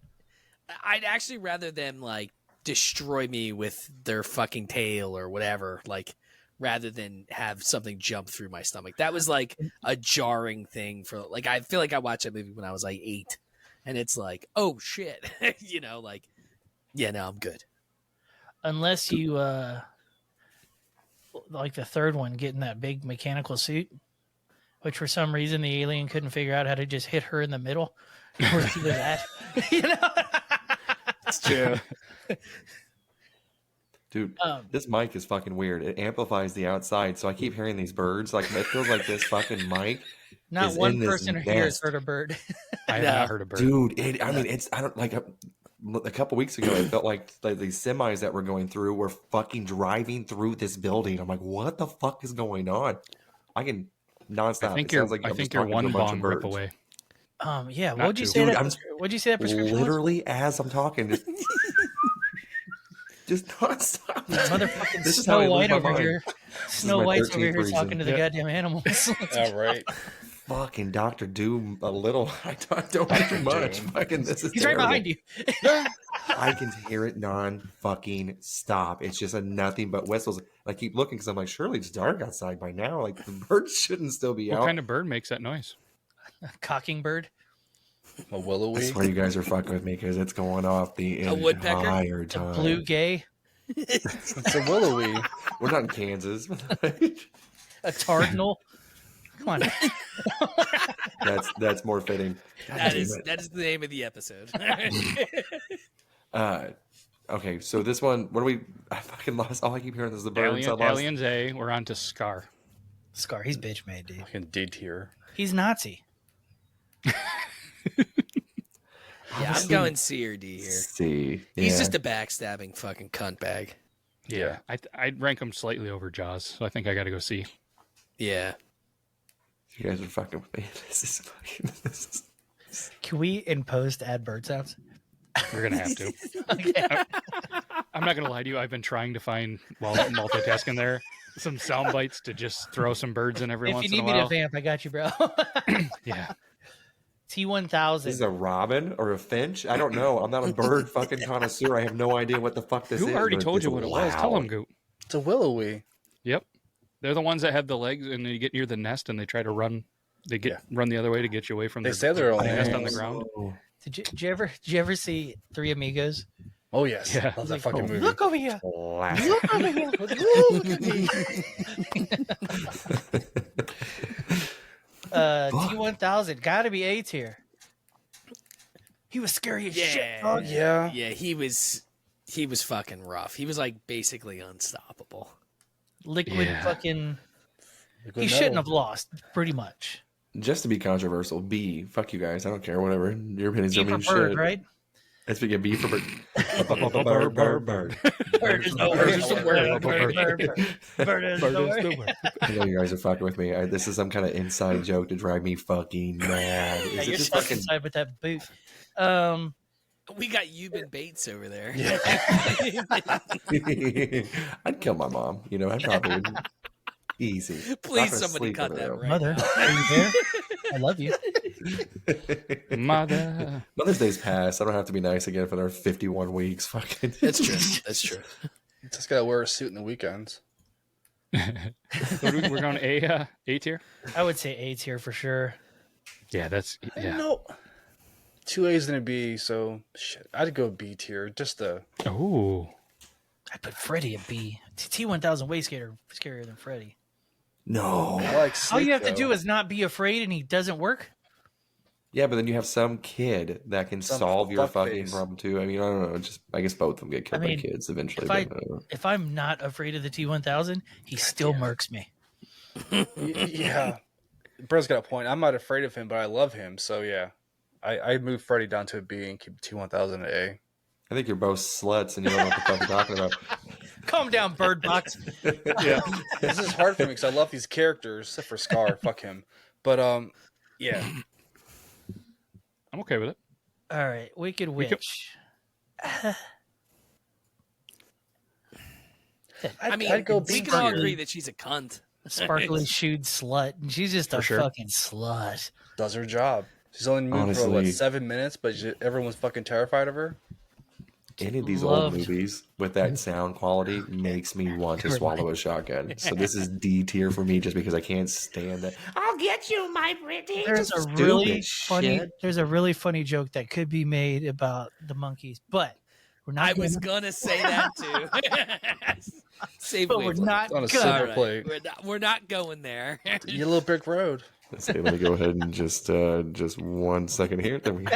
I'd actually rather them like destroy me with their fucking tail or whatever, like rather than have something jump through my stomach. That was like a jarring thing for like I feel like I watched that movie when I was like 8 and it's like, oh shit. You know, like yeah, no, I'm good. Unless you like the third one, getting that big mechanical suit, which for some reason the alien couldn't figure out how to just hit her in the middle. Where she was at. You know? It's true. Dude, this mic is fucking weird. It amplifies the outside, so I keep hearing these birds. Like, it feels like this fucking mic Not is one in this person here has nest. heard a bird. I have not heard a bird. Dude, I don't like a couple weeks ago. It felt like these semis that were going through were fucking driving through this building. I'm like, what the fuck is going on? I can nonstop. I think It sounds like I I'm think just you're talking to one a bunch bong of rip birds. away. Yeah. Not What'd you to. say Dude, that? I'm What'd you say that prescription was? literally as I'm talking, just nonstop. Motherfucking This is how I Snow lose White my over mind. here. is Snow my White's over 13th here talking reason. to the goddamn animals. All right. Fucking Dr. Doom a little. I don't do much. Fucking this is He's right terrible. behind you. I can hear it fucking stop. It's just a nothing but whistles. I keep looking because I'm like, surely it's dark outside by now. Like the birds shouldn't still be What out. kind of bird makes that noise? Cocking bird. A I willowy. swear you guys are fucking with me because it's going off the A woodpecker? entire A time. blue gay. It's a willowy. We're not in Kansas. A Tardinal. Come on. that's more fitting. God That damn is it. the name of the episode. Okay, so this one, what do we? I fucking lost. All I keep hearing is the birds. I lost. Aliens A. We're on to Scar. Scar, he's bitch made, dude. Fucking D tier. He's Nazi. Yeah, I'm going C or D here. See, He's yeah. just a backstabbing fucking cunt bag. Yeah, I'd rank him slightly over Jaws, so I think I got to go C. Yeah. You guys are fucking with me. This is Can we in post add bird sounds? We're gonna have to. Okay. I'm not gonna lie to you. I've been trying to find, while multitasking there, some sound bites to just throw some birds in every If once you in need a me while. to vamp, I got you, bro. Yeah. T1000. This is a robin or a finch? I don't know. I'm not a bird fucking connoisseur. I have no idea what the fuck this is. Goot already but told it's you what it was. Tell him, loud. Goot. It's a willowy. Yep. They're the ones that have the legs, and they get near the nest, and they try to run. They run the other way to get you away from They their say they're all nest on the animals. ground. Did you ever see Three Amigos? Oh yes, Yeah. love that fucking movie. Look over here. Classic. Look over here. Look at me. T1000 gotta be A tier. He was scary as shit. Yeah. dog. Yeah. Yeah, he was fucking rough. He was like basically unstoppable. Liquid Yeah. fucking. Liquid He shouldn't metal. have lost, pretty much. Just to be controversial, B. Fuck you guys. I don't care. Whatever. Your opinions B don't for mean bird, shit. right? Let's begin B for bird. Bird, bird, bird. Bird is the Bird word. is the Bird, word. bird, bird. Bird is the word. I know you guys are fucking with me. This is some kind of inside joke to drive me fucking mad. Yeah, Is you're it just stuck fucking? inside with that boot. We got Euban Bates over there. I'd kill my mom. You know, I probably would. Easy. Not Please, gonna somebody sleep cut with her, that though. right. Mother, are you there? I love you. Mother. Mother's Day's passed. I don't have to be nice again for their 51 weeks. Fucking. That's true. That's true. Just gotta wear a suit in the weekends. We're going A tier. I would say A tier for sure. Yeah, that's No. 2 A's and a B, so shit. I'd go B tier. Just the Oh, I put Freddy at B. T1000 way scarier than Freddy. No. I like All you sleep, have to though. do is not be afraid, and he doesn't work. Yeah, but then you have some kid that can Some solve your fuckface. fucking problem too. I mean, I don't know. Just I guess both of them get killed I mean, by kids eventually. if but I- I don't know. If I'm not afraid of the T1000, he still murks me. Yeah. Brett's got a point. I'm not afraid of him, but I love him. So yeah, I'd move Freddy down to a B and keep T1000 at A. I think you're both sluts and you don't know what the fuck you're talking about. Calm down, Bird Box. yeah. This is hard for me because I love these characters, except for Scar. Fuck him. But yeah. I'm okay with it. All right, Wicked Witch. I mean, I'd go we B can all tier. agree that she's a cunt. Sparkly shoed slut. And she's just a For sure. fucking slut. Does her job. She's only moved for what, Honestly. 7 minutes, but everyone's fucking terrified of her. Any of these Loved. old movies with that sound quality makes me want to swallow a shotgun. So this is D tier for me just because I can't stand that. I'll get you, my pretty. There's Just a really stupid funny. shit. There's a really funny joke that could be made about the monkeys, but we're not. I was gonna- gonna say that too. Save But me. we're not on a gonna. silver All right, plate. we're not going there. Yellow brick road. Let's see, let me go ahead and just 1 second here. Then we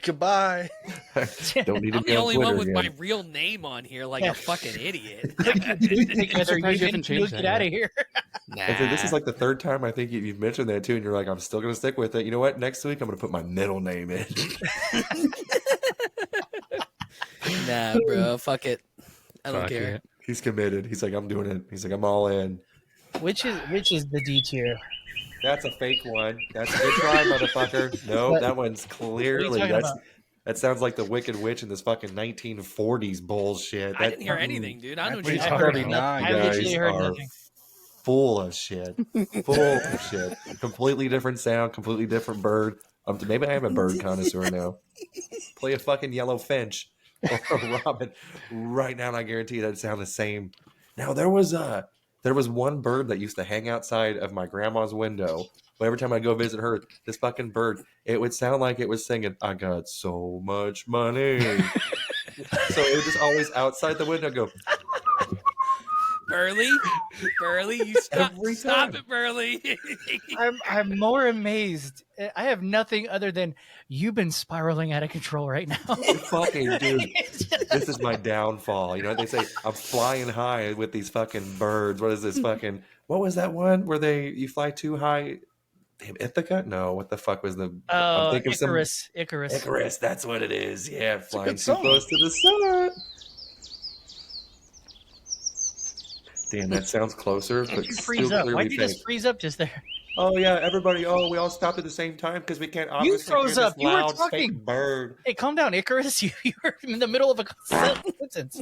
Goodbye. don't need to I'm be the on only Twitter one with again. my real name on here, like Yeah. a fucking idiot. Together, surprised you haven't changed get that out yet. of here. I said, this is like the third time I think you've mentioned that too, and you're like, I'm still gonna stick with it. You know what? Next week I'm gonna put my middle name in. Nah, bro, fuck it. I don't Fuck care. it. He's committed. He's like, I'm doing it. He's like, I'm all in. Which is the D tier? That's a fake one. That's a good try, motherfucker. No, What? that one's clearly talking about? that sounds like the Wicked Witch in this fucking 1940s bullshit. I didn't hear anything, dude. I don't know what What you're are you talking talking about. about? I guys literally heard are nothing. full of shit. Full of shit. Completely different sound, completely different bird. Maybe I am a bird connoisseur now. Play a fucking yellow finch or a robin right now, and I guarantee that'd sound the same. Now there was one bird that used to hang outside of my grandma's window. But every time I go visit her, this fucking bird, it would sound like it was singing, "I got so much money." So it would just always outside the window go, Burley, you stop Every time. it, Burley. I'm more amazed. I have nothing other than you've been spiraling out of control right now. fucking dude, this is my downfall. You know what they say? I'm flying high with these fucking birds. What is this fucking, what was that one where you fly too high? Damn, Ithaca? No, what the fuck was the, Oh, I'm thinking of some- Icarus. Icarus, that's what it is. Yeah, flying good too song. close to the sun. Damn, that sounds closer, but You freeze still up. clearly Why'd you fake. just freeze up just there? Oh yeah, everybody. Oh, we all stopped at the same time because we can't obviously froze hear up. this You were loud talking. fake bird. Hey, calm down, Icarus. You were in the middle of a sentence.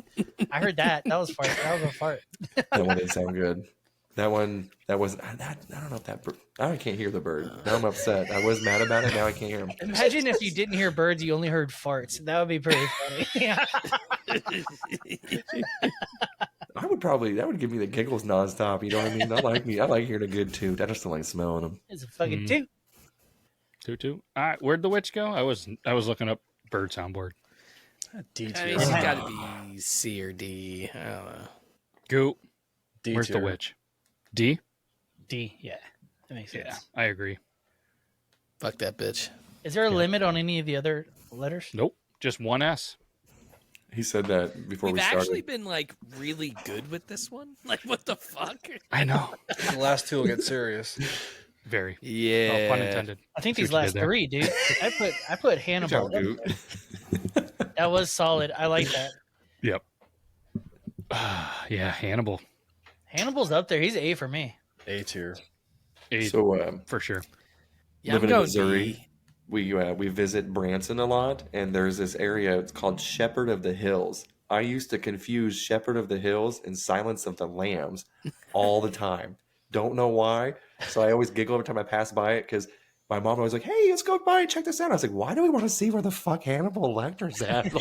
I heard that. That was fart. That was a fart. That one didn't sound good. That one, that was. I don't know if that bird. Now I can't hear the bird. Now I'm upset. I was mad about it. Now I can't hear him. Imagine if you didn't hear birds, you only heard farts. That would be pretty funny. That would give me the giggles nonstop. You know what I mean? I like hearing a good toot. I just don't like smelling them. It's a fucking toot. Toot. All right, where'd the witch go? I was looking up bird soundboard. D I mean, tier. she's got to be C or D. I don't know. Goop. D Where's tier. the witch? D? D. Yeah, that makes sense. Yeah, I agree. Fuck that bitch. Is there a limit on any of the other letters? Nope, just one S. He said that before We've we started. actually been like really good with this one. Like, what the fuck? I know. The last two will get serious. Very. Yeah. Oh, pun intended. I think See these what you last did there. 3, dude. I put Good Hannibal. job, Goop. That was solid. I like that. Yep. Yeah, Hannibal. Hannibal's up there. He's A for me. A tier. A, So, for sure. Yeah, living I'm in going Missouri, D. we visit Branson a lot, and there's this area. It's called Shepherd of the Hills. I used to confuse Shepherd of the Hills and Silence of the Lambs all the time. Don't know why. So I always giggle every time I pass by it because my mom was like, "Hey, let's go by and check this out." I was like, "Why do we want to see where the fuck Hannibal Lecter's at?"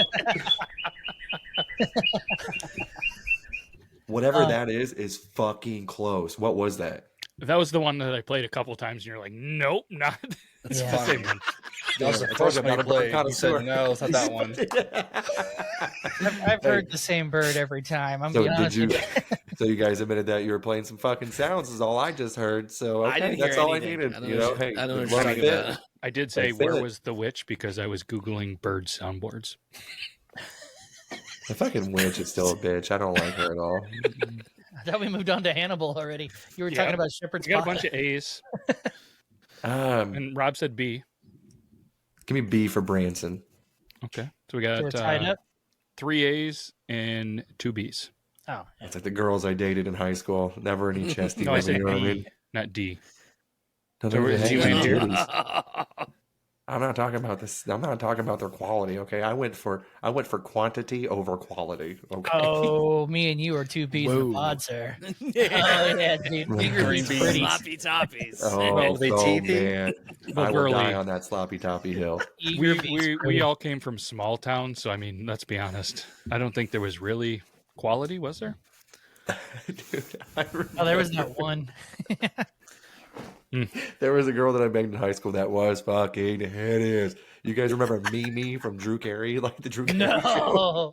Whatever that is fucking close. What was that? That was the one that I played a couple times, and you're like, nope, not. It's Yeah. the same one. That was the I told first you I'm one not you a bird played. You said, connoisseur. no, it's not that one. I've heard the same bird every time. I'm So being honest with you. So you guys admitted that you were playing some fucking sounds is all I just heard. So I okay, didn't that's hear all anything. I needed. I don't You know know, what- hey, I don't know what love you're talking it. about. I did say, They fit where it. was the witch? Because I was Googling bird soundboards. The fucking witch is still a bitch. I don't like her at all. I thought we moved on to Hannibal already. You were Yeah. talking about Shepherd's We got a Pie. bunch of A's, Um, and Rob said B. give me B for Branson. Okay, so we So we're got tied up. 3 A's and 2 B's. Oh, yeah. It's like the girls I dated in high school. Never any chesty No, I women. said You know what I B, mean? not D. No, So they're we're hanging Z-Man on here. titties. I'm not talking about this. I'm not talking about their quality. Okay, I went for quantity over quality. Okay. Oh, me and you are 2 B's in the Whoa. pod, sir. Oh, Yeah. yeah, dude. Bigger Green beans, beans. pretty. Sloppy toppies. Oh, they oh, teethy? man. Well, I will girly. die on that sloppy toppy hill. Eager We, beans, we pretty. all came from small towns, so I mean, let's be honest. I don't think there was really quality, was there? Dude, I Oh, there was remember- that one. There was a girl that I banged in high school that was fucking hideous. You guys remember Mimi from Drew Carey? Like the Drew Carey show? No.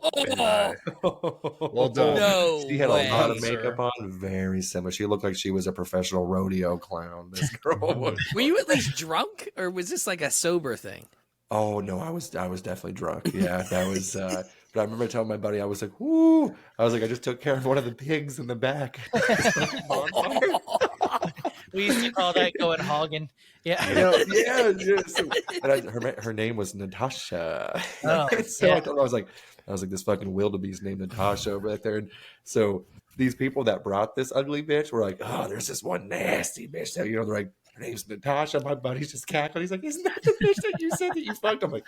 Oh, Well done. no She had a lot of way. makeup on. Very similar. She looked like she was a professional rodeo clown. This girl was. Were you at least drunk, or was this like a sober thing? Oh no, I was definitely drunk. Yeah, that was. But I remember telling my buddy, I was like, "Whoo!" I was like, I just took care of one of the pigs in the back. We used to call that going hogging. Yeah. yeah. So, and her name was Natasha. Oh, So yeah. I told her, I was like, this fucking wildebeest named Natasha over there. And so these people that brought this ugly bitch were like, oh, there's this one nasty bitch that, they're like, her name's Natasha. My buddy's just cackling. He's like, isn't that the bitch that you said that you fucked? I'm like,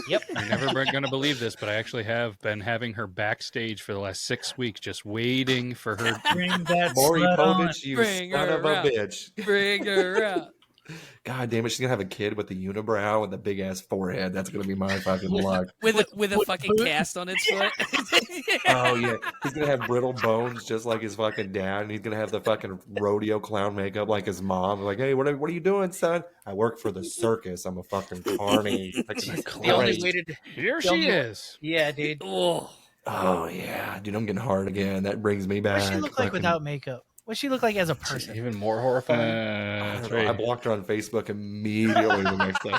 Yep. You're never going to believe this, but I actually have been having her backstage for the last 6 weeks, just waiting for her. Bring that Maury slut on. Povich, you Bring son her of a out. bitch. Bring her out. God damn it, she's gonna have a kid with the unibrow and the big ass forehead. That's gonna be my fucking luck. With a fucking cast on its foot. Oh yeah, he's gonna have brittle bones just like his fucking dad, and he's gonna have the fucking rodeo clown makeup like his mom. Like, hey, what are you doing, son? I work for the circus. I'm a fucking carny. The only way to. Here she is. Yeah, dude. Oh, Oh yeah, dude, I'm getting hard again. That brings me back. What'd she look like Fucking- without makeup? What'd she look like as a person? Even more horrifying. I That's don't know. I right. blocked her on Facebook immediately the next day.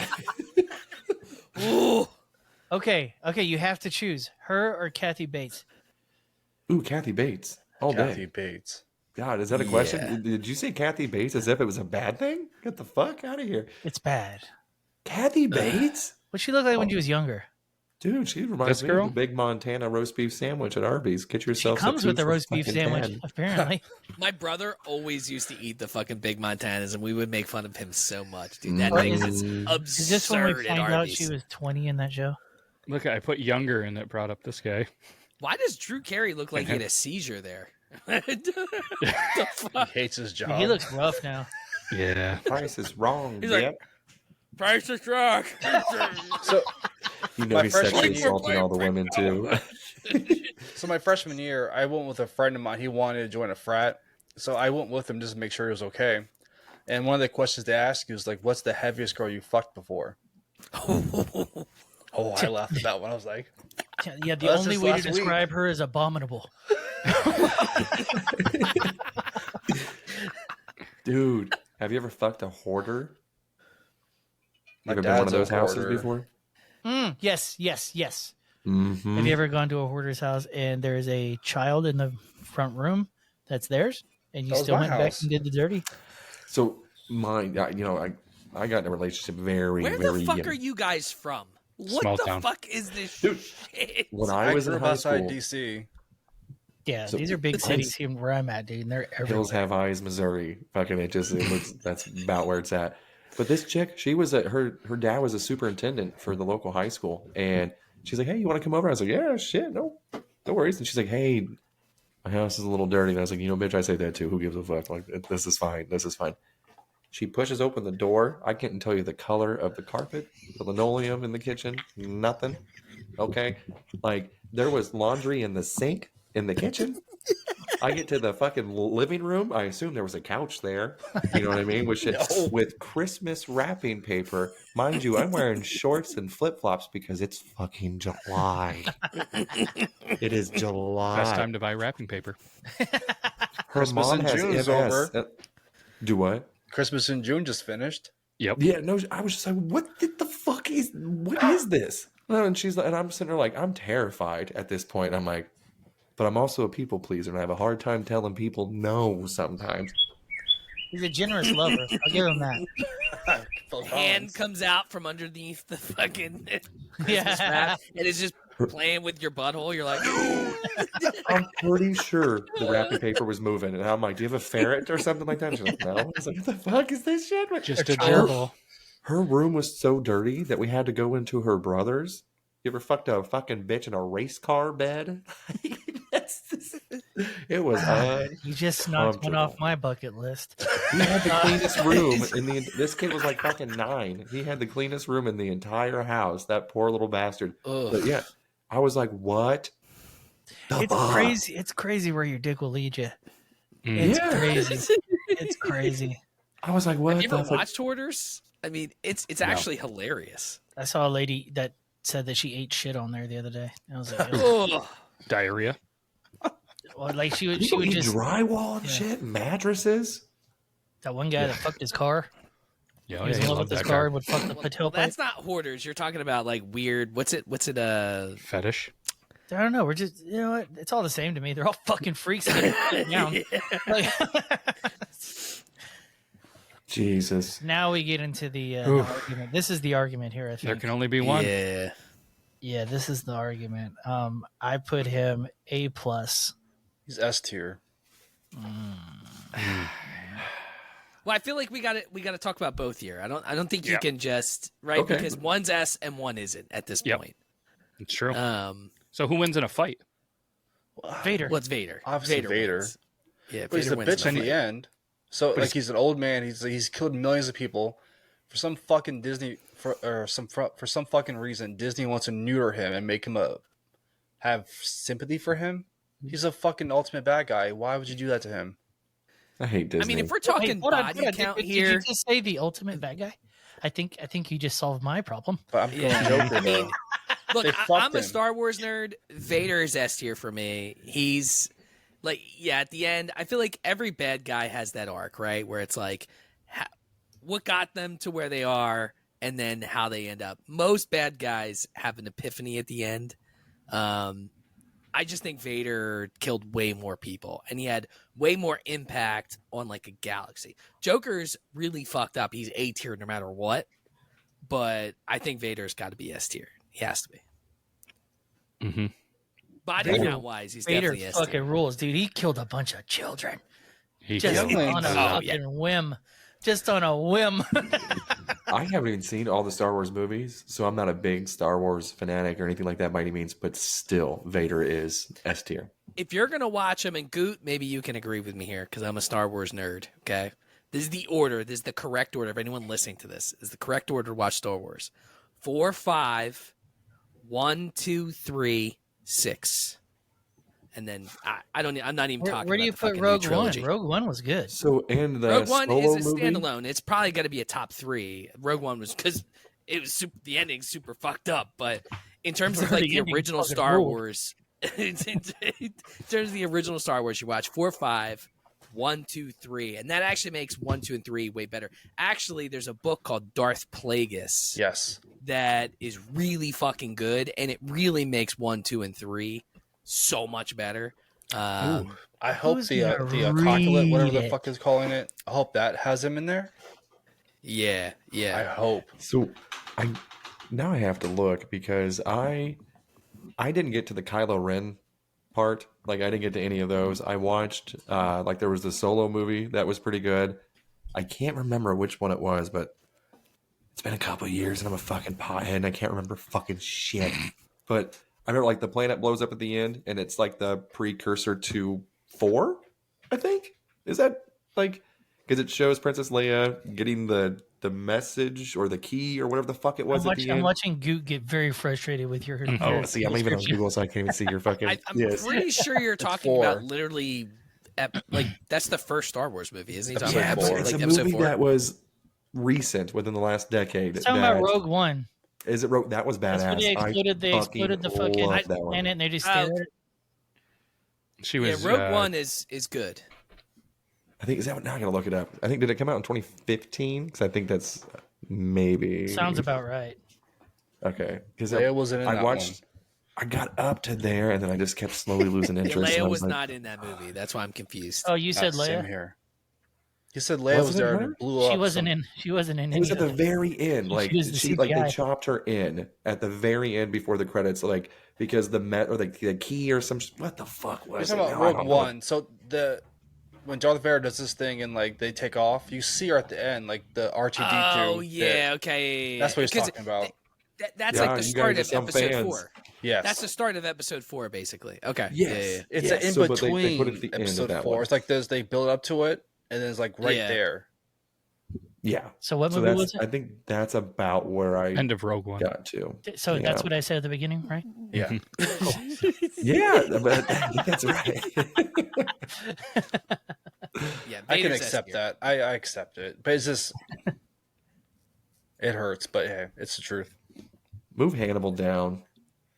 Ooh. Okay, you have to choose her or Kathy Bates. Ooh, Kathy Bates. All Kathy day. Bates. God, is that a Yeah. question? Did you say Kathy Bates as if it was a bad thing? Get the fuck out of here. It's bad. Kathy Bates? What'd she look like when she was younger? Dude, she reminds This me girl? of the big Montana roast beef sandwich at Arby's. Get She yourself comes a with two the for roast beef fucking sandwich, 10. apparently. My brother always used to eat the fucking Big Montanas, and we would make fun of him so much, dude. That What thing is is it? absurd Is this when we at find out Arby's. she was 20 in that show? Look, I put younger and it brought up this guy. Why does Drew Carey look like he had a seizure there? The He fuck? hates his job. He looks rough now. Yeah. Price is wrong. He's like, Yep. Price is wrong. So, You know my he's freshman sexually year- assaulting all the women too. so my freshman year, I went with a friend of mine. He wanted to join a frat, so I went with him just to make sure he was okay. And one of the questions they asked you was like, "What's the heaviest girl you fucked before?" Oh, I laughed at that one. I was like, Yeah, the That's only just way to last week. describe her is abominable. Dude, have you ever fucked a hoarder? You My ever been one of dad's a those houses hoarder. before? Yes. Mm-hmm. Have you ever gone to a hoarder's house and there's a child in the front room that's theirs, and you That was still my went back house. and did the dirty? So mine, I got in a relationship very, Where very the fuck young. are you guys from? What Small the town. fuck is this Dude, shit? When I I was grew in up high outside school, DC. Yeah, So- these are big Mine's- cities here where I'm at, dude, and they're everywhere. Hills Have Eyes, Missouri. Fucking that's about where it's at. But this chick, she was her dad was a superintendent for the local high school, and she's like, "Hey, you want to come over?" I was like, "Yeah, shit, no worries." And she's like, "Hey, my house is a little dirty." And I was like, "Bitch, I say that too. Who gives a fuck? Like, this is fine. This is fine." She pushes open the door. I can't tell you the color of the carpet, the linoleum in the kitchen, nothing. Okay, like there was laundry in the sink in the kitchen. I get to the fucking living room. I assume there was a couch there. You know what I mean? With Christmas wrapping paper. Mind you, I'm wearing shorts and flip flops because it's fucking July. It is July. Best time to buy wrapping paper. Her Christmas mom in has June is MS. over. Do what? Christmas in June just finished. Yep. Yeah, no, I was just like, what the fuck what is this? And she's like, and I'm sitting there like, I'm terrified at this point. I'm like, but I'm also a people pleaser, and I have a hard time telling people no sometimes. He's a generous lover. I'll give him that. Hand comes out from underneath the fucking Christmas Yeah. wrap, and it's just playing with your butthole. You're like, I'm pretty sure the wrapping paper was moving, and I'm like, "Do you have a ferret or something like that?" And she's like, "No." I was like, "What the fuck is this shit?" Just a Her- gerbil. Her room was so dirty that we had to go into her brother's. You ever fucked a fucking bitch in a race car bed? It was You just knocked one off uncomfortable. my bucket list. He had the cleanest room in the. This kid was like fucking 9. He had the cleanest room in the entire house. That poor little bastard. ugh. But yeah, I was like, "What?" the It's fuck? crazy. It's crazy where your dick will lead you. Mm. It's Yeah. crazy. It's crazy. I was like, "What?" Have you the ever fuck? watched Hoarders? I mean, it's actually hilarious. I saw a lady that said that she ate shit on there the other day. I was like, Ugh. Diarrhea. well, like she would People eat just drywall and Yeah. shit, mattresses. that one guy that fucked his car. Yeah, He was in I love love with his that car guy. and would fuck the Well, patel pipe. that's not Hoarders. You're talking about like weird. What's it? Fetish. I don't know. We're just what? It's all the same to me. They're all fucking freaks. And they're down. Like, Jesus. now we get into the Oof. argument. This is the argument here. I There think. can only be one. Yeah. Yeah, this is the argument. I put him A plus. He's S tier. Well, I feel like we got to talk about both here. I don't think you Yeah. can just right Okay. because one's S and one isn't at this Yep. point. It's true. Um, So who wins in a fight? Vader. what's Vader? Obviously Vader. wins. Yeah, But he's the Vader wins bitch at the the fight. end. So But like he's an old man. He's killed millions of people for some fucking Disney for some fucking reason. Disney wants to neuter him and make him have sympathy for him. He's a fucking ultimate bad guy. Why would you do that to him? I hate Disney. I mean, if we're Wait, talking hold on, body hold on. count Did here, you just say the ultimate bad guy? I think you just solved my problem. But I'm going Yeah. Joker I mean, though. look, They I'm fucked a him. Star Wars nerd. Vader is S tier for me. He's like, yeah, at the end, I feel like every bad guy has that arc, right? Where it's like, what got them to where they are, and then how they end up. Most bad guys have an epiphany at the end. I just think Vader killed way more people, and he had way more impact on like a galaxy. Joker's really fucked up. He's A tier no matter what, but I think Vader's got to be S tier. He has to be. Mm-hmm. Body Vader- count wise, he's Vader definitely S fucking tier. rules, dude. He killed a bunch of children He just killed killed on a them. fucking whim. Just on a whim. I haven't even seen all the Star Wars movies, so I'm not a big Star Wars fanatic or anything like that by any means, but still, Vader is S tier. If you're gonna watch him, and Goot, maybe you can agree with me here because I'm a Star Wars nerd. Okay, this is the order. This is the correct order. If anyone listening to this, is the correct order to watch Star Wars. 4, 5, 1, 2, 3, 6. And then I'm not even talking. Where do you about the put fucking Rogue new One? trilogy. Rogue One was good. So, and the Rogue One Solo is a movie? standalone. It's probably got to be a top 3. Rogue One was because it was the ending's super fucked up. But in terms of like The the ending original fucking Star ruled. Wars, in terms of the original Star Wars, you watch 4, 5, 1, 2, 3, and that actually makes 1, 2, and 3 way better. Actually, there's a book called Darth Plagueis Yes. that is really fucking good, and it really makes 1, 2, and 3 so much better. I hope Who's the gonna Apocalypse, whatever the read fuck is calling it, I hope that has him in there. Yeah. I hope. So, now I have to look because I didn't get to the Kylo Ren part. Like, I didn't get to any of those. I watched, like, there was the Solo movie that was pretty good. I can't remember which one it was, but it's been a couple of years and I'm a fucking pothead and I can't remember fucking shit. But I remember, like, the planet blows up at the end and it's like the precursor to 4, I think. Is that, like, because it shows Princess Leia getting the message or the key or whatever the fuck it was at the I'm end. watching Goot get very frustrated with your. Oh, your see, I'm even on description. Google, so I can't even see your fucking. I'm yes. pretty sure you're talking 4. about literally, like that's the first Star Wars movie, isn't he? Talking Yeah, about but Four. it's like a episode movie 4? that was recent within the last decade. It's talking about Rogue One. Is it Rogue? That was That's when badass. they exploded the fucking love that one. planet and they just Oh, stared at it. She Yeah, was Rogue One is good. I think is that what? Now I gotta look it up. I think did it come out in 2015? Because I think that's maybe Sounds about right. okay. Because Leia wasn't in I that watched. one. I got up to there and then I just kept slowly losing Yeah, interest. and I Leia was like, not in that movie. That's why I'm confused. Oh, you said Same Leia. here. You said Leia was Wasn't it there her? and it blew up. She wasn't in. She wasn't in It any was of at the it. very end, like was the she like they CGI. chopped her in at the very end before the credits, like because the met or the key or some what the fuck You're was it? talking about No, I Rogue don't know. One. So when Darth Vader does this thing and like they take off, you see her at the end, like the R2D2. Oh bit. yeah, okay. That's what he's Because talking about. That's Yeah, like the you start guys of are some episode fans. 4. Yes. That's the start of episode 4, basically. Okay. Yes. It's Yes. an in So, but between they put it at the end of episode that 4. one. It's like this. They build up to it, and then it's like right Yeah. there. Yeah. So what So movie that's was I think that's about where I End of Rogue One. got to. it? So yeah. that's what I said at the beginning, right? Yeah. Yeah, but I think that's right. Yeah, I can Vader's accept S tier. that. I accept it, but it's just it hurts. But hey, it's the truth. Move Hannibal down,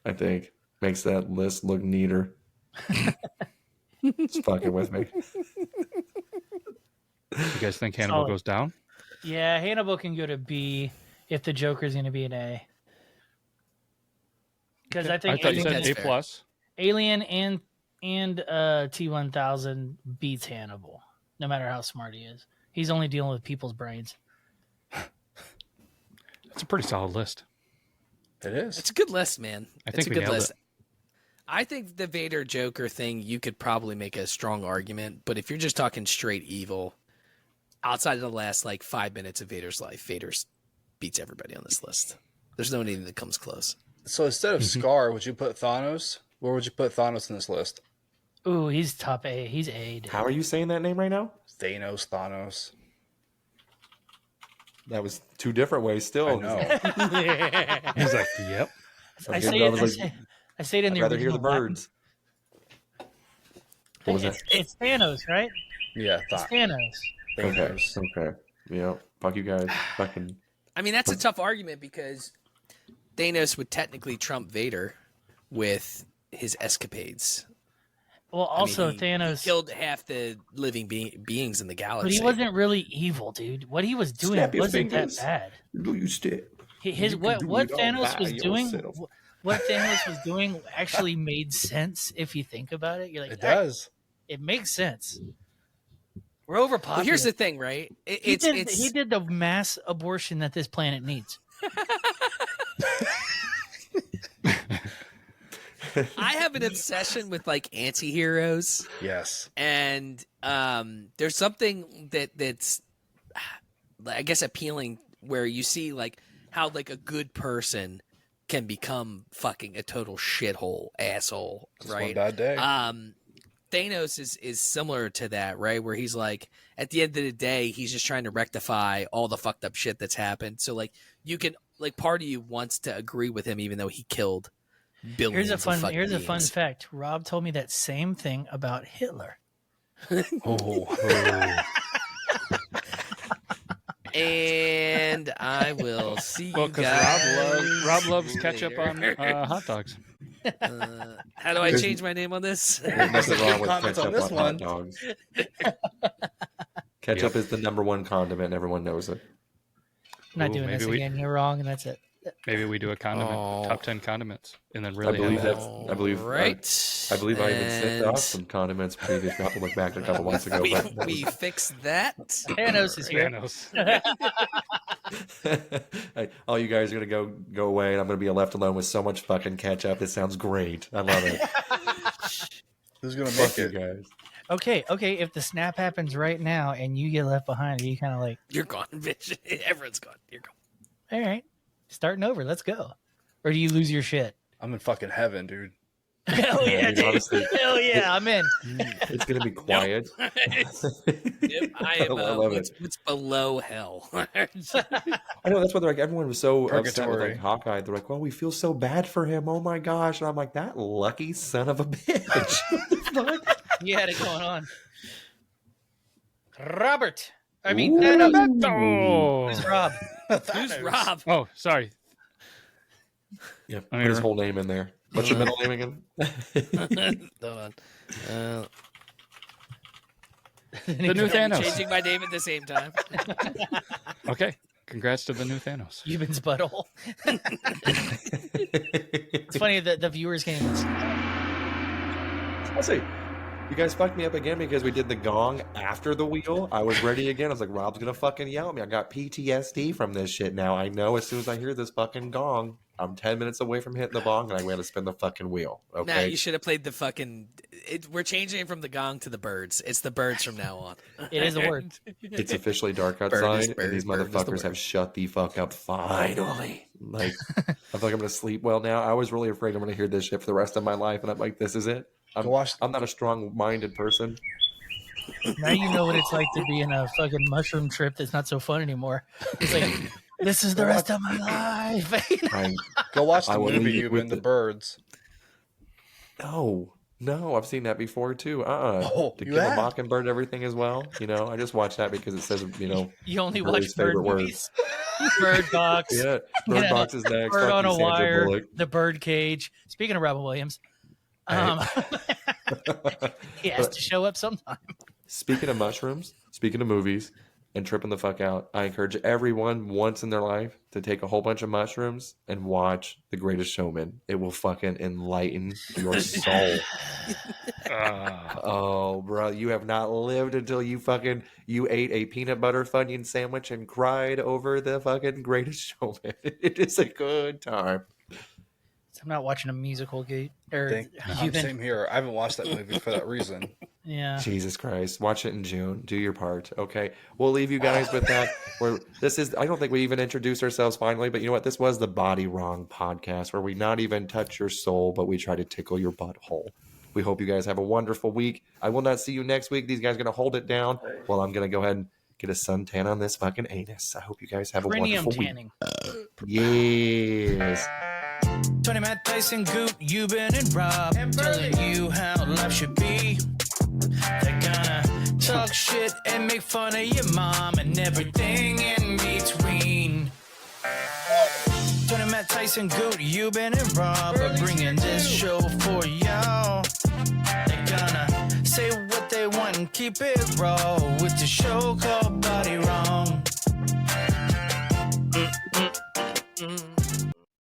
I think. Makes that list look neater. Just fucking with me. You guys think Hannibal Solid. goes down? Yeah, Hannibal can go to B if the Joker's going to be an A. Because I think I thought you Alien said that's A fair. plus. Alien and T-1000 beats Hannibal, no matter how smart he is. He's only dealing with people's brains. It's a pretty solid list. It is. It's a good list, man. I It's think a we good nailed list. it. I think the Vader Joker thing, you could probably make a strong argument, but if you're just talking straight evil, outside of the last like 5 minutes of Vader's life, Vader's beats everybody on this list. There's no anything that comes close. So instead of Scar, would you put Thanos? Where would you put Thanos in this list? Ooh, he's top A. He's A. Dude. How are you saying that name right now? Thanos. That was two different ways still. I know. He's like, yep. I Okay, say I it. was I like, say, I say it in I'd the rather hear the original birds. What was that? It's Thanos, right? Yeah, It's Thanos. Okay. Thanos. Okay. Yeah. Fuck you guys. Fucking. I mean, that's a tough argument because Thanos would technically trump Vader with his escapades. Well, also I mean, Thanos. he killed half the living beings in the but galaxy. he wasn't really evil, dude. What he was doing Snap your wasn't fingers. that bad. Do you step? His You can what do what it all Thanos by was doing, yourself. what Thanos was doing actually made sense if you think about it. You're like, It "All right, does. it makes sense. We're overpopulated. Well, here's the thing, right? he did the mass abortion that this planet needs. I have an obsession with like anti-heroes. Yes. And there's something that's I guess appealing where you see like how like a good person can become fucking a total shithole asshole, Just right? one bad day. Thanos is similar to that, right? Where he's like, at the end of the day, he's just trying to rectify all the fucked up shit that's happened. So like, you can like, part of you wants to agree with him, even though he killed billions. Here's a fun fact. Rob told me that same thing about Hitler. And I will see you because guys. Rob loves ketchup on hot dogs. How do I change my name on this? There's nothing wrong with Comments on ketchup this on one. hot dogs. Ketchup is the #1 condiment. Everyone knows it. I'm not Ooh, doing maybe this we- again. You're wrong, and that's it. Maybe we do a condiment, Oh. top 10 condiments, and then I really believe have that's. I believe. Right. I believe I even sent off And some condiments previously. I'll have to look back a couple months ago. we, but that we fixed that. Thanos is here. Thanos. Hey, all you guys are gonna go away, and I'm gonna be left alone with so much fucking ketchup. It sounds great. I love it. Who's gonna Fuck make you it? guys. Okay. If the snap happens right now and you get left behind, are you kind of like, You're gone, bitch. Everyone's gone. You're gone. all right, starting over, let's go? Or do you lose your shit? I'm in fucking heaven, dude. Hell yeah, dude, honestly. dude. Hell yeah, I'm in. It's gonna be quiet. Yep, I am. I love it. What's below hell? I know that's why they're like everyone was so upset with Purgatory. like Hawkeye. They're like, well, we feel so bad for him. Oh my gosh! And I'm like, that lucky son of a bitch. You had it going on. Robert. I mean, Thanos. Oh, Who's Rob? Who's Rob? oh, sorry. Yeah, I put mean, his whole name in there. What's your middle name again? Hold on. The new Thanos. Changing my name at the same time. Okay, congrats to the new Thanos. Euban's butthole. It's funny that the viewers can't even see. I'll say, you guys fucked me up again because we did the gong after the wheel. I was ready again. I was like, Rob's gonna fucking yell at me. I got PTSD from this shit now. I know as soon as I hear this fucking gong, I'm 10 minutes away from hitting the bong and I'm going to spin the fucking wheel. Okay. Nah, you should have played the fucking. We're changing it from the gong to the birds. It's the birds from now on. It is a word. It's officially dark Bird is outside, bird, and these bird is the motherfuckers word. have shut the fuck up finally. Like, I feel like I'm gonna sleep well now. I was really afraid I'm gonna hear this shit for the rest of my life, and I'm like, this is it. Go watch. I'm not a strong-minded person. Now you know what it's like to be in a fucking mushroom trip that's not so fun anymore. It's like, this is the rest of my life. Go watch I the will movie. leave You've with been the the- birds. No, I've seen that before too. Oh, To you Kill a have? Mockingbird, everything as well. You know, I just watched that because it says, you know, You only Billy's watch bird favorite word. movies. Bird Box. yeah, Bird Yeah. Box is next. Bird Fuck on you, a Sandra Wire. Bullock. The Bird Cage. Speaking of Robin Williams, he has to show up sometime. Speaking of mushrooms, speaking of movies, and tripping the fuck out, I encourage everyone once in their life to take a whole bunch of mushrooms and watch The Greatest Showman. It will fucking enlighten your soul. Oh, bro, you have not lived until you ate a peanut butter Funyun sandwich and cried over the fucking Greatest Showman. It is a good time. I'm not watching a musical, Gate. Same here. I haven't watched that movie for that reason. Yeah. Jesus Christ. Watch it in June. Do your part. Okay. We'll leave you guys with that. I don't think we even introduced ourselves finally, but you know what? This was the BodyWrong Podcast where we not even touch your soul, but we try to tickle your butthole. We hope you guys have a wonderful week. I will not see you next week. These guys are going to hold it down. Well, I'm going to go ahead and get a suntan on this fucking anus. I hope you guys have a Perineum wonderful tanning. week. Yes. Tony, Matt, Tyson, Goot, Euban, and Rob telling you how life should be. They're gonna talk shit and make fun of your mom and everything in between. Tony, Matt, Tyson, Goot, Euban, and Rob are bringing this show for y'all. They're gonna say what they want and keep it raw with the show called Body Wrong.